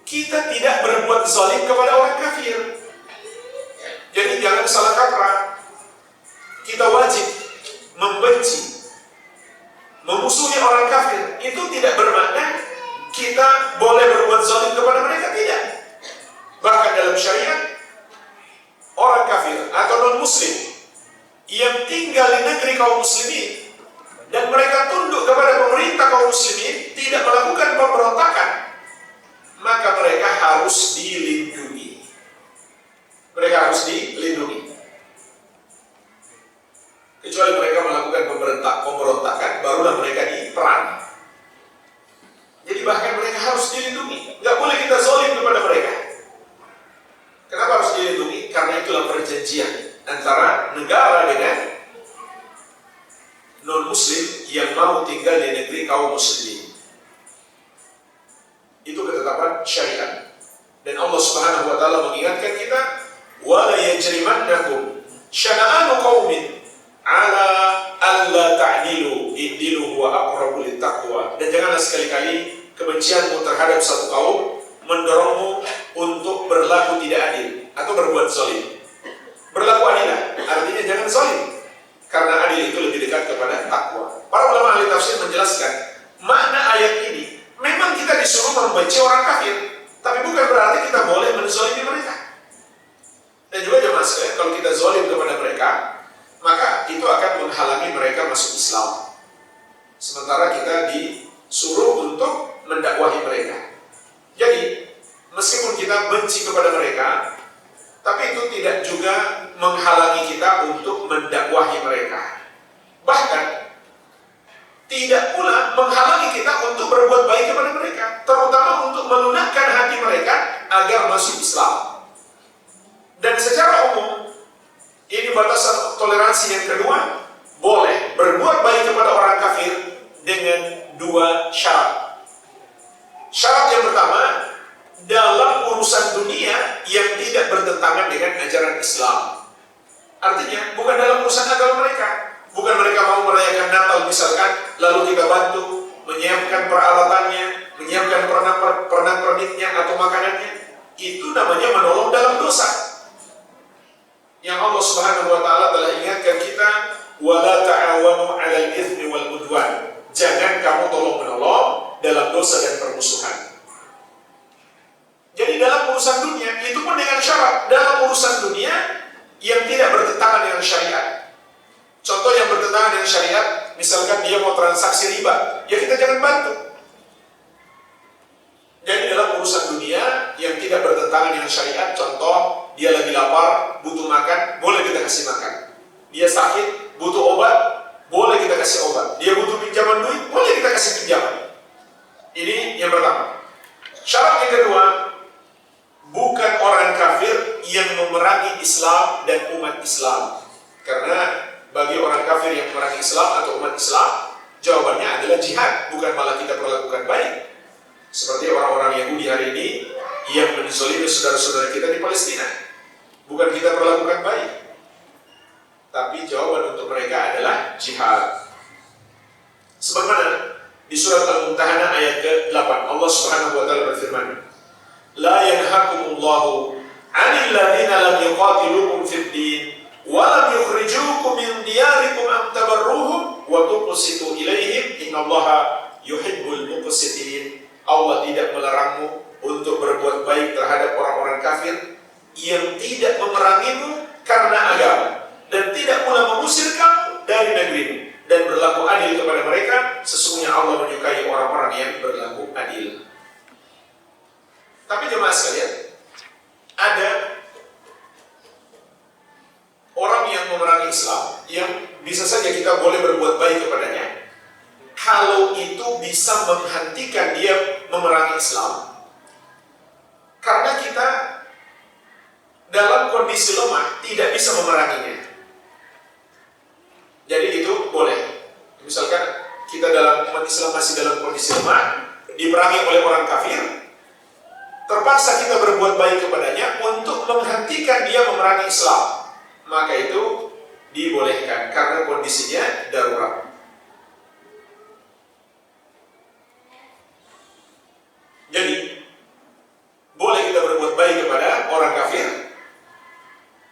kita tidak berbuat zalim kepada orang kafir. Jadi jangan salah kaprah. Kita wajib membenci, memusuhi orang kafir. Itu tidak bermakna kita boleh berbuat zalim kepada mereka, tidak. Bahkan dalam syariat yang tinggal di negeri kaum muslimin dan mereka tunduk kepada pemerintah kaum muslimin, tidak melakukan pemberontakan, maka mereka harus dilindungi. Mereka harus dilindungi. Kecuali mereka melakukan pemberontakan, barulah mereka diperangi. Jadi bahkan mereka harus dilindungi. Nggak boleh kita zalim kepada mereka. Kenapa harus dilindungi? Karena itulah perjanjian antara negara dengan non-muslim yang mau tinggal di negeri kaum muslimin. Itu ketetapan syariat. Dan Allah Subhanahu wa taala mengingatkan kita, "Wa la yajrimannakum syana'anu qaumin 'ala alla ta'dilu, i'dilu huwa aqrabu littaqwa." Dan janganlah sekali-kali kebencianmu terhadap satu kaum mendorongmu untuk berlaku tidak adil atau berbuat zalim. Berlaku adil artinya jangan zalim, karena adil itu lebih dekat kepada takwa. Para ulama ahli tafsir menjelaskan makna ayat ini. Memang kita disuruh membenci orang kafir, tapi bukan berarti kita boleh menzalimi mereka. Dan juga jemaah sekalian, kalau kita zalim kepada mereka, maka itu akan menghalangi mereka masuk Islam. Sementara kita disuruh untuk mendakwahi mereka. Jadi, meskipun kita benci kepada mereka, tapi itu tidak juga menghalangi kita untuk mendakwahi mereka. Bahkan, tidak pula menghalangi kita untuk berbuat baik kepada mereka, terutama untuk melunakkan hati mereka agar masuk Islam. Dan secara umum, ini batasan toleransi yang kedua, boleh berbuat baik kepada orang kafir dengan dua syarat. Syarat yang pertama, dalam urusan dunia yang tidak bertentangan dengan ajaran Islam. Artinya, bukan dalam urusan agama mereka. Bukan mereka mau merayakan Natal misalkan, lalu kita bantu menyiapkan peralatannya, menyiapkan pernak-perniknya atau makanannya. Itu namanya menolong dalam dosa. Yang Allah Subhanahu wa taala telah ingatkan kita, wala ta'awanu 'alal itsmi wal 'udwan. Jangan kamu tolong-menolong dalam dosa dan permusuhan. Jadi dalam urusan dunia, itu pun dengan syarat, dalam urusan dunia yang tidak bertentangan dengan syariat. Contoh yang bertentangan dengan syariat, misalkan dia mau transaksi riba, ya kita jangan bantu. Jadi dalam urusan dunia yang tidak bertentangan dengan syariat, contoh dia lagi lapar, butuh makan, boleh kita kasih makan. Dia sakit, butuh obat, boleh kita kasih obat. Dia butuh pinjaman duit, boleh kita kasih pinjaman. Ini yang pertama. Syarat yang kedua, bukan orang kafir yang memerangi Islam dan umat Islam. Karena bagi orang kafir yang memerangi Islam atau umat Islam, jawabannya adalah jihad, bukan malah kita perlakukan baik. Seperti orang-orang Yahudi hari ini yang menzalimi saudara-saudara kita di Palestina. Bukan kita perlakukan baik, tapi jawaban untuk mereka adalah jihad. Sebagaimana di surat Al-Mumtahanah ayat ke-8, Allah Subhanahu wa taala berfirman, "La yanhakumullahu 'anil ladzina lam yuqatilukum fid din wa lam yukhrijukum min diyarikum an tabarruhum wa tuqsitu ilaihim innallaha yuhibbul muqsitin." Allah tidak melarangmu untuk berbuat baik terhadap orang-orang kafir yang tidak memerangimu karena agama dan tidak pula mengusir kamu dari negerimu, dan berlaku adil kepada mereka. Sesungguhnya Allah menyukai orang-orang yang berlaku adil. Tapi jemaah sekalian, ada orang yang memerangi Islam yang bisa saja kita boleh berbuat baik kepadanya kalau itu bisa menghentikan dia memerangi Islam. Karena kita dalam kondisi lemah tidak bisa memeranginya. Jadi itu boleh. Misalkan kita dalam umat Islam masih dalam kondisi lemah, diperangi oleh orang kafir, terpaksa kita berbuat baik kepadanya untuk menghentikan dia memerangi Islam, maka itu dibolehkan karena kondisinya darurat. Jadi boleh kita berbuat baik kepada orang kafir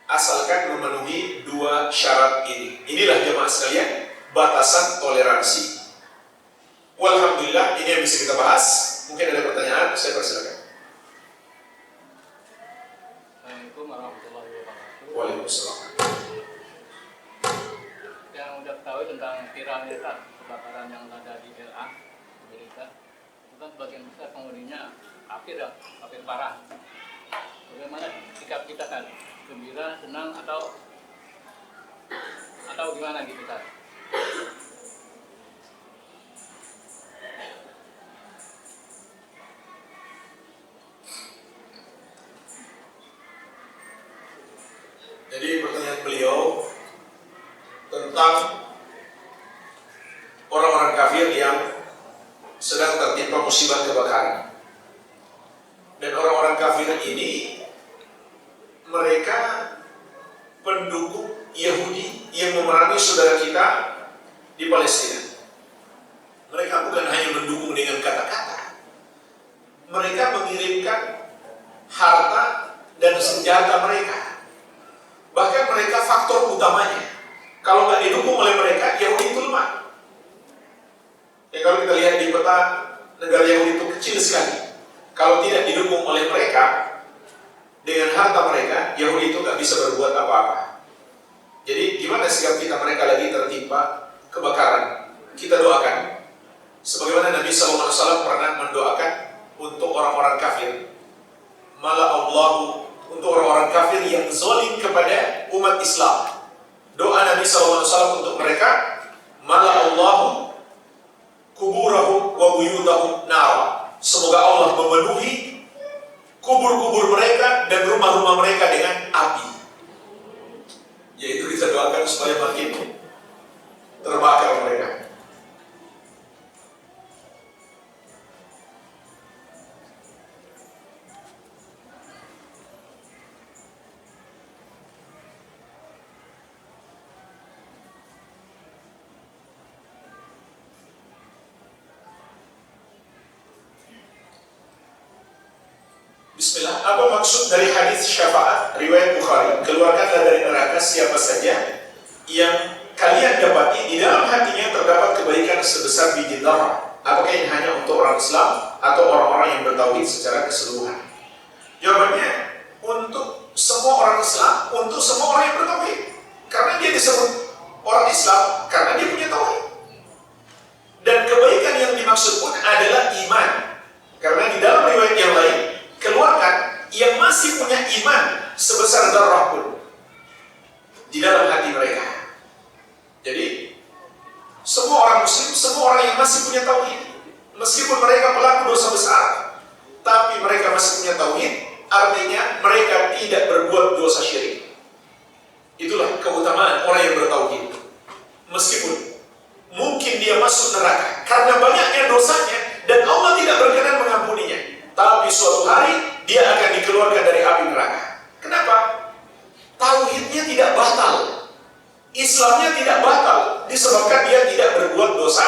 asalkan memenuhi dua syarat ini. Inilah jemaah sekalian batasan toleransi. Walhamdulillah, ini yang bisa kita bahas. Mungkin ada pertanyaan, saya persilakan. Assalamualaikum warahmatullahi wabarakatuh. Waalaikumsalam. yang udah tahu tentang viralnya Ustaz, kebakaran yang ada di LA Amerika, itu kan sebagian besar penghuninya kafir ya, kafir parah. Bagaimana sikap kita kan? Gembira, senang atau gimana gitu kan? Jadi pertanyaan beliau tentang orang-orang kafir yang sedang tertimpa musibah kebakaran. Dan orang-orang kafir ini mereka pendukung Yahudi yang memerangi saudara kita di Palestina. Mereka bukan hanya mendukung dengan kata-kata, mereka mengirimkan harta dan senjata mereka. Bahkan mereka faktor utamanya. Kalau nggak didukung oleh mereka, Yahudi itu lemah. Ya, kalau kita lihat di peta negara Yahudi itu kecil sekali. Kalau tidak didukung oleh mereka dengan harta mereka, Yahudi itu nggak bisa berbuat apa-apa. Jadi gimana sikap kita mereka lagi tertimpa kebakaran? Kita doakan, sebagaimana Nabi SAW pernah mendoakan untuk orang-orang kafir. Malah Allahu, untuk orang-orang kafir yang zalim kepada umat Islam. Doa Nabi SAW untuk mereka, malah Allahu kuburahum wa buyutahum nar. Semoga Allah memenuhi kubur-kubur mereka dan rumah-rumah mereka dengan api. Yaitu kita doakan supaya makin terbakar mereka. Bismillah, apa maksud dari hadis syafaat riwayat Bukhari? Keluarkanlah dari neraka siapa saja yang kalian dapati di dalam hatinya terdapat kebaikan sebesar biji zarah. Apakah ini hanya untuk orang Islam atau orang-orang yang bertauhid secara keseluruhan? Jawabannya, untuk semua orang Islam, untuk semua orang yang bertauhid. Karena dia disebut orang Islam karena dia punya tauhid. Dan kebaikan yang dimaksud pun adalah iman. Karena di dalam riwayat yang lain, keluarkan yang masih punya iman sebesar darah pun di dalam hati mereka. Jadi semua orang muslim, semua orang yang masih punya tauhid, meskipun mereka pelaku dosa besar, tapi mereka masih punya tauhid, artinya mereka tidak berbuat dosa syirik. Itulah keutamaan orang yang bertauhid. Meskipun mungkin dia masuk neraka karena banyaknya dosanya dan Allah tidak berkenan mengampuninya, tapi suatu hari dia akan dikeluarkan dari api neraka. Kenapa? Tauhidnya tidak batal, Islamnya tidak batal, disebabkan dia tidak berbuat dosa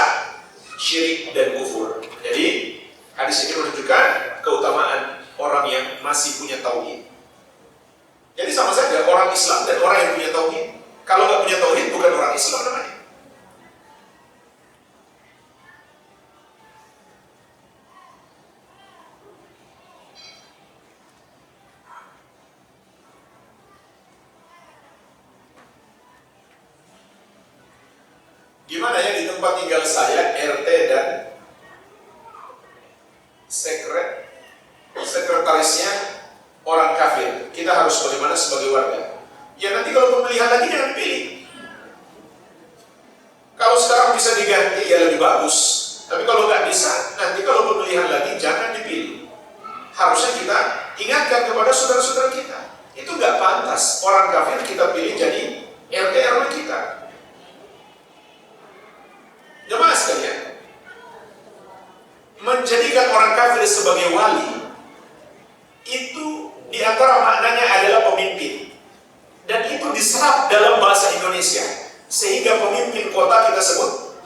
syirik dan kufur. Jadi hadis ini menunjukkan keutamaan orang yang masih punya tauhid. Jadi sama saja orang Islam dan orang yang punya tauhid. Kalau nggak punya tauhid bukan orang Islam namanya. Gimana ya di tempat tinggal saya, RT dan sekretarisnya orang kafir. Kita harus bagaimana sebagai warga? Ya nanti kalau pemilihan lagi jangan pilih. Kalau sekarang bisa diganti ya lebih bagus. Tapi kalau nggak bisa, nanti kalau pemilihan lagi jangan dipilih. Harusnya kita ingatkan kepada saudara-saudara kita. Itu nggak pantas orang kafir kita pilih jadi RT RW kita. Jemaah sekalian, menjadikan orang kafir sebagai wali itu diantara maknanya adalah pemimpin, dan itu diserap dalam bahasa Indonesia sehingga pemimpin kota kita sebut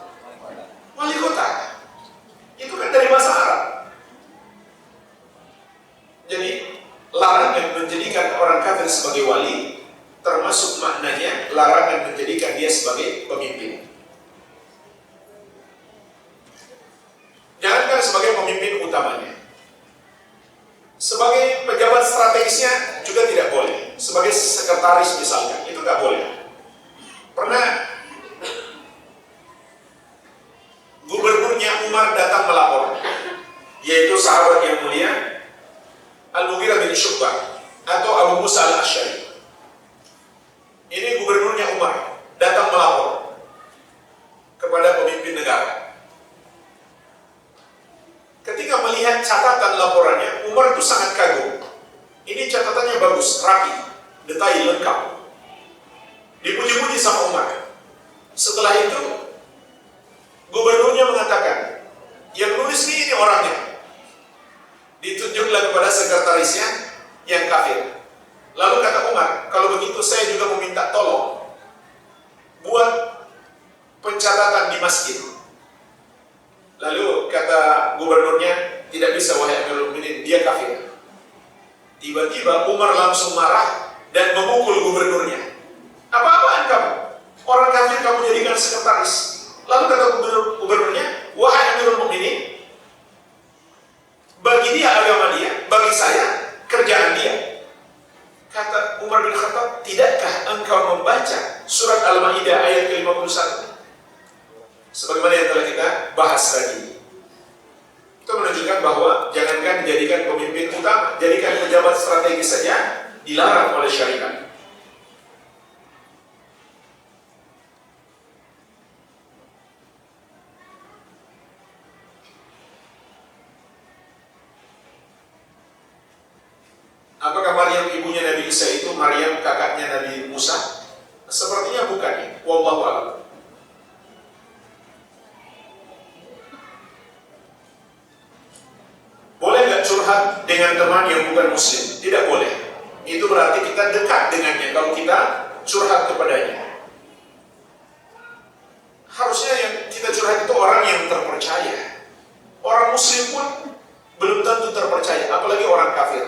wali kota. Itu kan dari bahasa Arab. Jadi larangan menjadikan orang kafir sebagai wali termasuk maknanya larangan menjadikan dia sebagai pemimpin. Jangankan sebagai pemimpin utamanya, sebagai pejabat strategisnya juga tidak boleh. Sebagai sekretaris misalkan, itu nggak boleh. Pernah Syu'bah atau Abu Musa al-Asy'ari. Ini gubernurnya Umar, datang melapor kepada pemimpin negara. Ketika melihat catatan laporannya, Umar itu sangat kagum. Ini catatannya bagus, rapi, detail, lengkap. Dipuji-puji sama Umar. Setelah itu, gubernurnya mengatakan, yang nulis ini orangnya. Ditunjuklah kepada sekretarisnya yang kafir. Lalu kata Umar, kalau begitu saya juga meminta tolong buat pencatatan di masjid. Lalu kata gubernurnya, tidak bisa wahai Amirul Mukminin, dia kafir. Tiba-tiba Umar langsung marah dan memukul gubernurnya. Apa-apaan kamu? Orang kafir kamu jadikan sekretaris. Lalu kata gubernurnya, wahai Amirul Mukminin, bagi dia agama dia, bagi saya kerjaan dia. Kata Umar bin Khattab, tidakkah engkau membaca surat Al-Maidah ayat ke-51? Sebagaimana yang telah kita bahas tadi. Itu menunjukkan bahwa jangankan dijadikan pemimpin utama, jadikan pejabat strategis saja dilarang oleh syariat. Apakah Maryam ibunya Nabi Isa itu Maryam kakaknya Nabi Musa? Sepertinya bukan ya. Wallahu a'lam. Boleh nggak curhat dengan teman yang bukan muslim? Tidak boleh. Itu berarti kita dekat dengannya kalau kita curhat kepadanya. Harusnya yang kita curhat itu orang yang terpercaya. Orang muslim pun belum tentu terpercaya, apalagi orang kafir.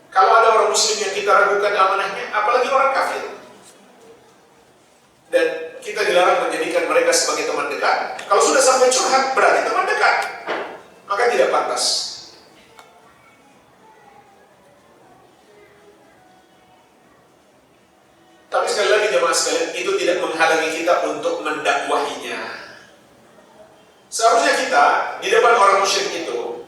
Kalau ada orang muslim yang kita ragukan amanahnya, apalagi orang kafir. Dan kita dilarang menjadikan mereka sebagai teman dekat. Kalau sudah sampai curhat, berarti teman dekat. Maka tidak pantas. Tapi sekali lagi jemaah sekalian, itu tidak menghalangi kita untuk mendakwahinya. Seharusnya kita di depan orang musyrik itu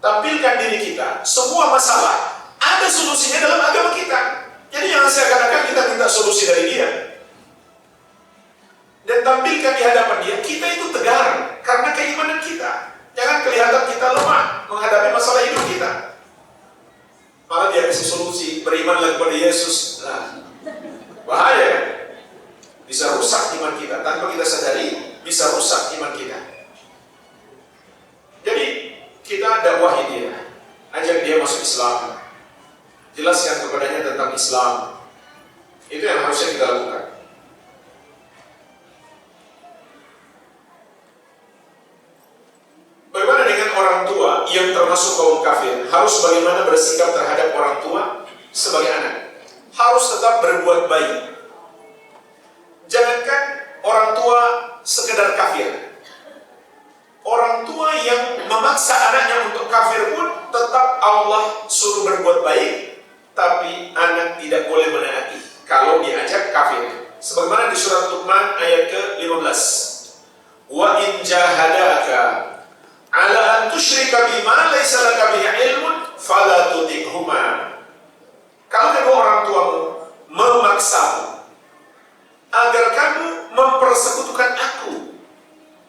tampilkan diri kita, semua masalah ada solusinya dalam agama kita. Jadi jangan seakan-akan kita minta solusi dari dia. Dan tampilkan di hadapan dia, kita itu tegar karena keimanan kita. Jangan kelihatan kita lemah menghadapi masalah hidup kita. Malah dia kasih solusi, berimanlah kepada Yesus. Nah, bahaya kan? Bisa rusak iman kita. Tanpa kita sadari, bisa rusak iman kita. Jadi, kita dakwahi dia. Ajak dia masuk Islam. Jelaskan kepadanya tentang Islam. Itu yang harusnya kita lakukan. Bagaimana dengan orang tua yang termasuk kaum kafir? Harus bagaimana bersikap terhadap orang tua sebagai anak? Harus tetap berbuat baik. Jangankan orang tua sekedar kafir. Orang tua yang memaksa anaknya untuk kafir pun tetap Allah suruh berbuat baik, tapi anak tidak boleh menaati kalau diajak kafir. Sebagaimana di surat Luqman ayat ke-15. Wa in jahadaka ala an tusyrika bima laysa laka bihi ilmun fala tuti'huma. Kalau kedua orang tuamu memaksamu agar kamu mempersekutukan aku,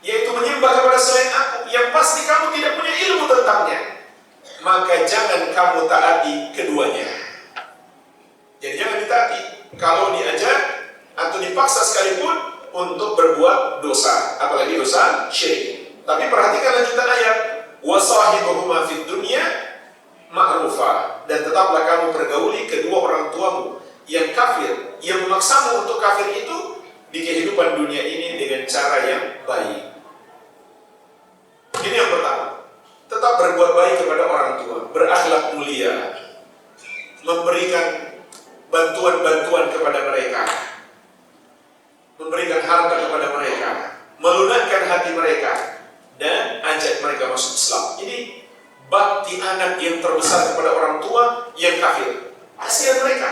yaitu menyembah kepada selain aku yang pasti kamu tidak punya ilmu tentangnya, maka jangan kamu taati keduanya. Jadi jangan ditaati kalau diajak atau dipaksa sekalipun untuk berbuat dosa, apalagi dosa syirik. Tapi perhatikan lanjutan ayat, wasahibuhuma fid dunya ma'rufa, dan tetaplah kamu pergauli kedua orang tuamu yang kafir, yang memaksamu untuk kafir itu di kehidupan dunia ini dengan cara yang baik. Ini yang pertama. Tetap berbuat baik kepada orang tua, berakhlak mulia, memberikan bantuan-bantuan kepada mereka, memberikan harta kepada mereka, melunakkan hati mereka, dan ajak mereka masuk Islam. Ini bakti anak yang terbesar kepada orang tua yang kafir. Kasihan mereka.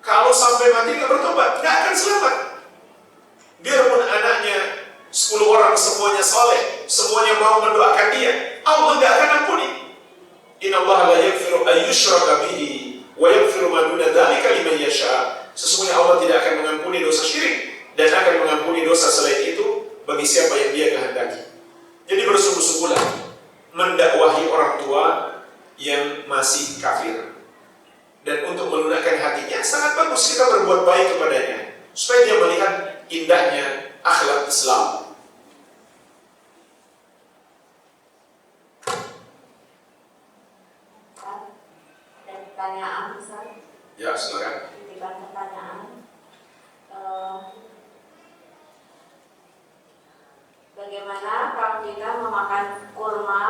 Kalau sampai mati nggak bertobat, nggak akan selamat. Biarpun anaknya 10 orang semuanya saleh, semuanya mau mendoakan dia, Allah nggak akan ampuni. Innallaha la yaghfiru an yushraka yushraka bihi wa yaghfiru ma duna dzalika liman yasha. Sesungguhnya Allah tidak akan mengampuni dosa syirik dan akan mengampuni dosa selain itu bagi siapa yang Dia kehendaki. Jadi bersungguh-sungguhlah mendakwahi orang tua yang masih kafir. Dan untuk melunakkan hatinya sangat bagus kita berbuat baik kepadanya supaya dia melihat indahnya akhlak Islam. Ada pertanyaan, Ustaz? Ya, silakan. Titipan pertanyaan. Bagaimana kalau kita memakan kurma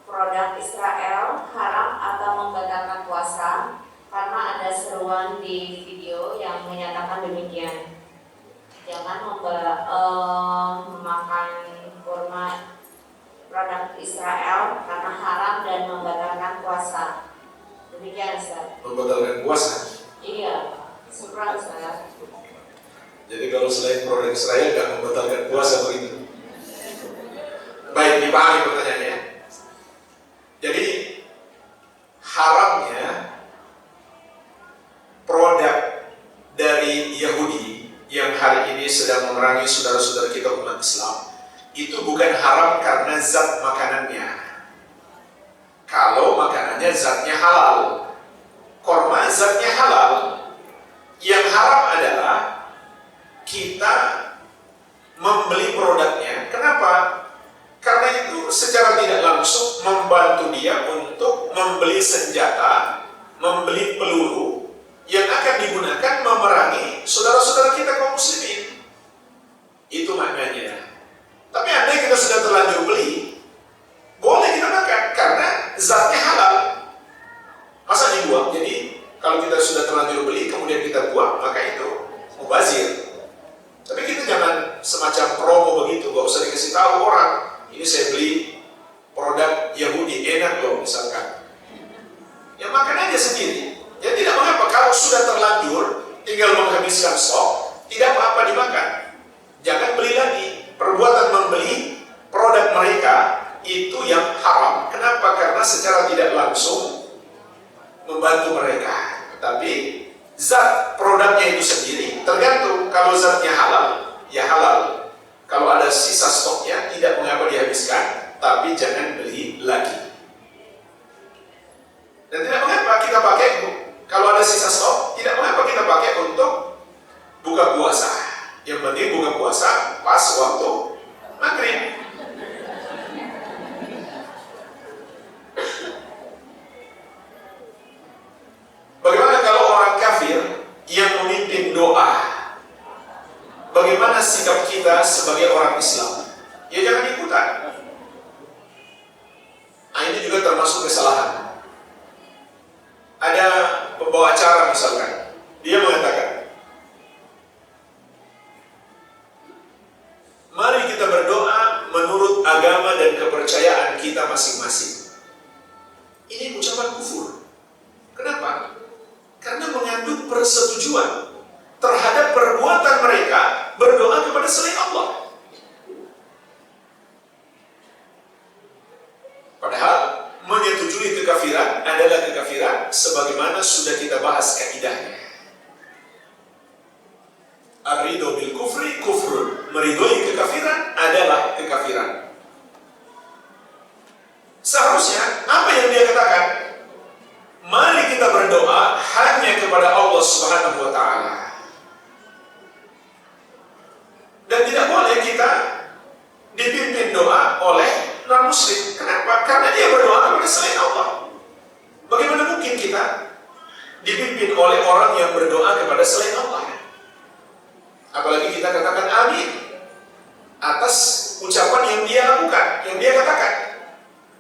produk Israel haram atau membatalkan puasa? Karena ada seruan di video yang menyatakan demikian. Jangan memakan kurma produk Israel karena haram dan membatalkan puasa. Demikian, Ustaz. Membatalkan puasa. Iya, syukran, Ustaz. Jadi kalau selain produk Israel nggak membatalkan puasa begitu. Baik, dipahami pertanyaannya. Jadi haramnya produk dari Yahudi yang hari ini sedang memerangi saudara-saudara kita umat Islam itu bukan haram karena zat makanannya. Kalau makanannya zatnya halal, korma zatnya halal. Yang haram adalah kita membeli produknya. Kenapa? Karena itu secara tidak langsung membantu dia untuk membeli senjata, membeli peluru yang akan digunakan memerangi saudara-saudara kita kaum muslimin. Itu maknanya. Tapi andai kita sudah terlanjur beli, boleh kita makan karena zatnya halal. Masa dibuang? Jadi kalau kita sudah terlanjur beli kemudian kita buang, maka itu mubazir. Tapi kita jangan semacam promo begitu, gak usah dikasih tahu orang. Ini saya beli produk Yahudi, enak loh misalkan. Ya makan aja sendiri. Ya tidak mengapa, kalau sudah terlanjur tinggal menghabiskan stok, tidak apa-apa dimakan. Jangan beli lagi. Perbuatan membeli produk mereka itu yang haram. Kenapa? Karena secara tidak langsung membantu mereka. Tapi zat produknya itu sendiri tergantung. Kalau zatnya halal, ya halal. Kalau ada sisa stoknya, tidak mengapa dihabiskan, tapi jangan beli lagi. Dan tidak mengapa kita pakai, kalau ada sisa stok, tidak mengapa kita pakai untuk buka puasa. Yang penting buka puasa pas waktu maghrib. Bagaimana kalau orang kafir yang memimpin doa? Bagaimana sikap kita sebagai orang Islam? Ya jangan ikutan. Nah, ini juga termasuk kesalahan. Ada pembawa acara misalkan, dia mengatakan, mari kita berdoa menurut agama dan kepercayaan kita masing-masing. Ini ucapan kufur. Kenapa? Karena mengandung persetujuan terhadap perbuatan mereka berdoa kepada selain Allah. Padahal menyetujui kekafiran adalah kekafiran sebagaimana sudah kita bahas kaidahnya. Ar-ridho bil kufri kufrun. Meridhoi kekafiran adalah kekafiran. Seharusnya apa yang dia katakan? Mari kita berdoa hanya kepada Allah Subhanahu wa taala. Dan tidak boleh kita dipimpin doa oleh non-muslim. Kenapa? Karena dia berdoa kepada selain Allah. Bagaimana mungkin kita dipimpin oleh orang yang berdoa kepada selain Allah? Apalagi kita katakan amin atas ucapan yang dia lakukan, yang dia katakan.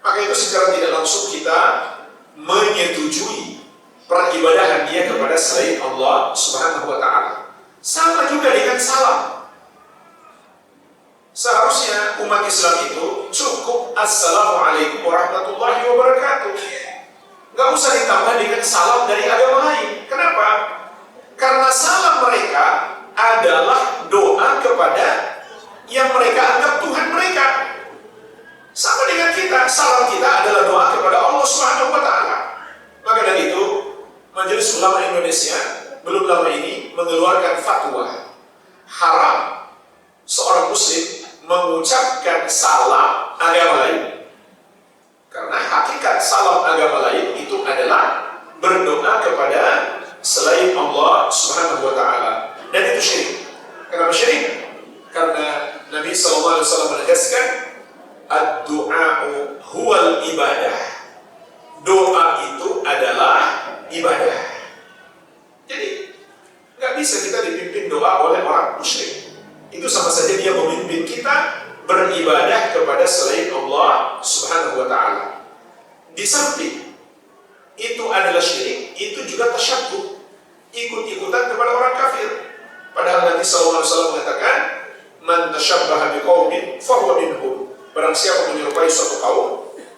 Maka itu secara tidak langsung kita menyetujui peribadahan dia kepada selain Allah Subhanahu wa ta'ala. Sama juga dengan salam. Seharusnya umat Islam itu cukup Assalamualaikum warahmatullahi wabarakatuh. Gak usah ditambah dengan salam dari agama lain. Kenapa? Karena salam mereka adalah doa kepada yang mereka anggap Tuhan mereka. Sama dengan kita, salam kita adalah doa kepada Allah Subhanahu wa ta'ala. Maka dari itu Majelis Ulama Indonesia belum lama ini mengeluarkan fatwa haram seorang muslim mengucapkan salam agama lain. Karena hakikat salam agama lain itu adalah berdoa kepada selain Allah Subhanahu wa taala. Dan itu syirik. Kenapa syirik? Karena Nabi SAW menegaskan ad-du'a'u huwal ibadah. Doa itu adalah ibadah. Jadi nggak bisa kita dipimpin doa oleh orang musyrik. Itu sama saja dia memimpin kita beribadah kepada selain Allah Subhanahu wa taala. Di samping itu adalah syirik, itu juga tasyabbuh, ikut-ikutan kepada orang kafir. Padahal Nabi SAW mengatakan, man tasyabbaha biqaumin fahuwa minhum. Barang siapa menyerupai suatu kaum,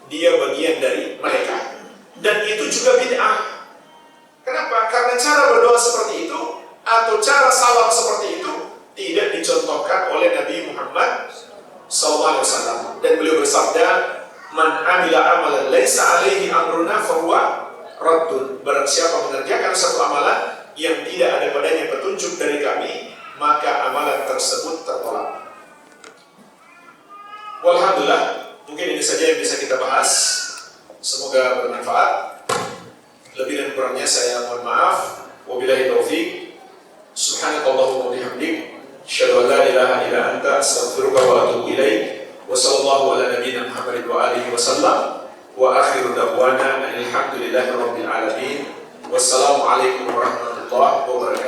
dia bagian dari mereka. Dan itu juga bid'ah. Kenapa? Karena cara berdoa seperti itu atau cara salam seperti itu tidak dicontohkan oleh Nabi Muhammad SAW. Dan beliau bersabda, man amila amalan laisa alaihi amruna fahuwa raddun. Barang siapa mengerjakan satu amalan yang tidak ada padanya petunjuk dari kami, maka amalan tersebut tertolak. Walhamdulillah, mungkin ini saja yang bisa kita bahas. Semoga bermanfaat. Lebih dan kurangnya saya mohon maaf. Wabillahi taufik. Subhanakallahumma wa bihamdik, asyhadu an la ilaha illa anta, astaghfiruka wa atubu ilaik. Wa sallallahu ala nabiyyina Muhammadin wa alihi wa sallam. Wa akhiru da'wana alhamdulillahi rabbil alamin. Wassalamualaikum warahmatullahi wabarakatuh.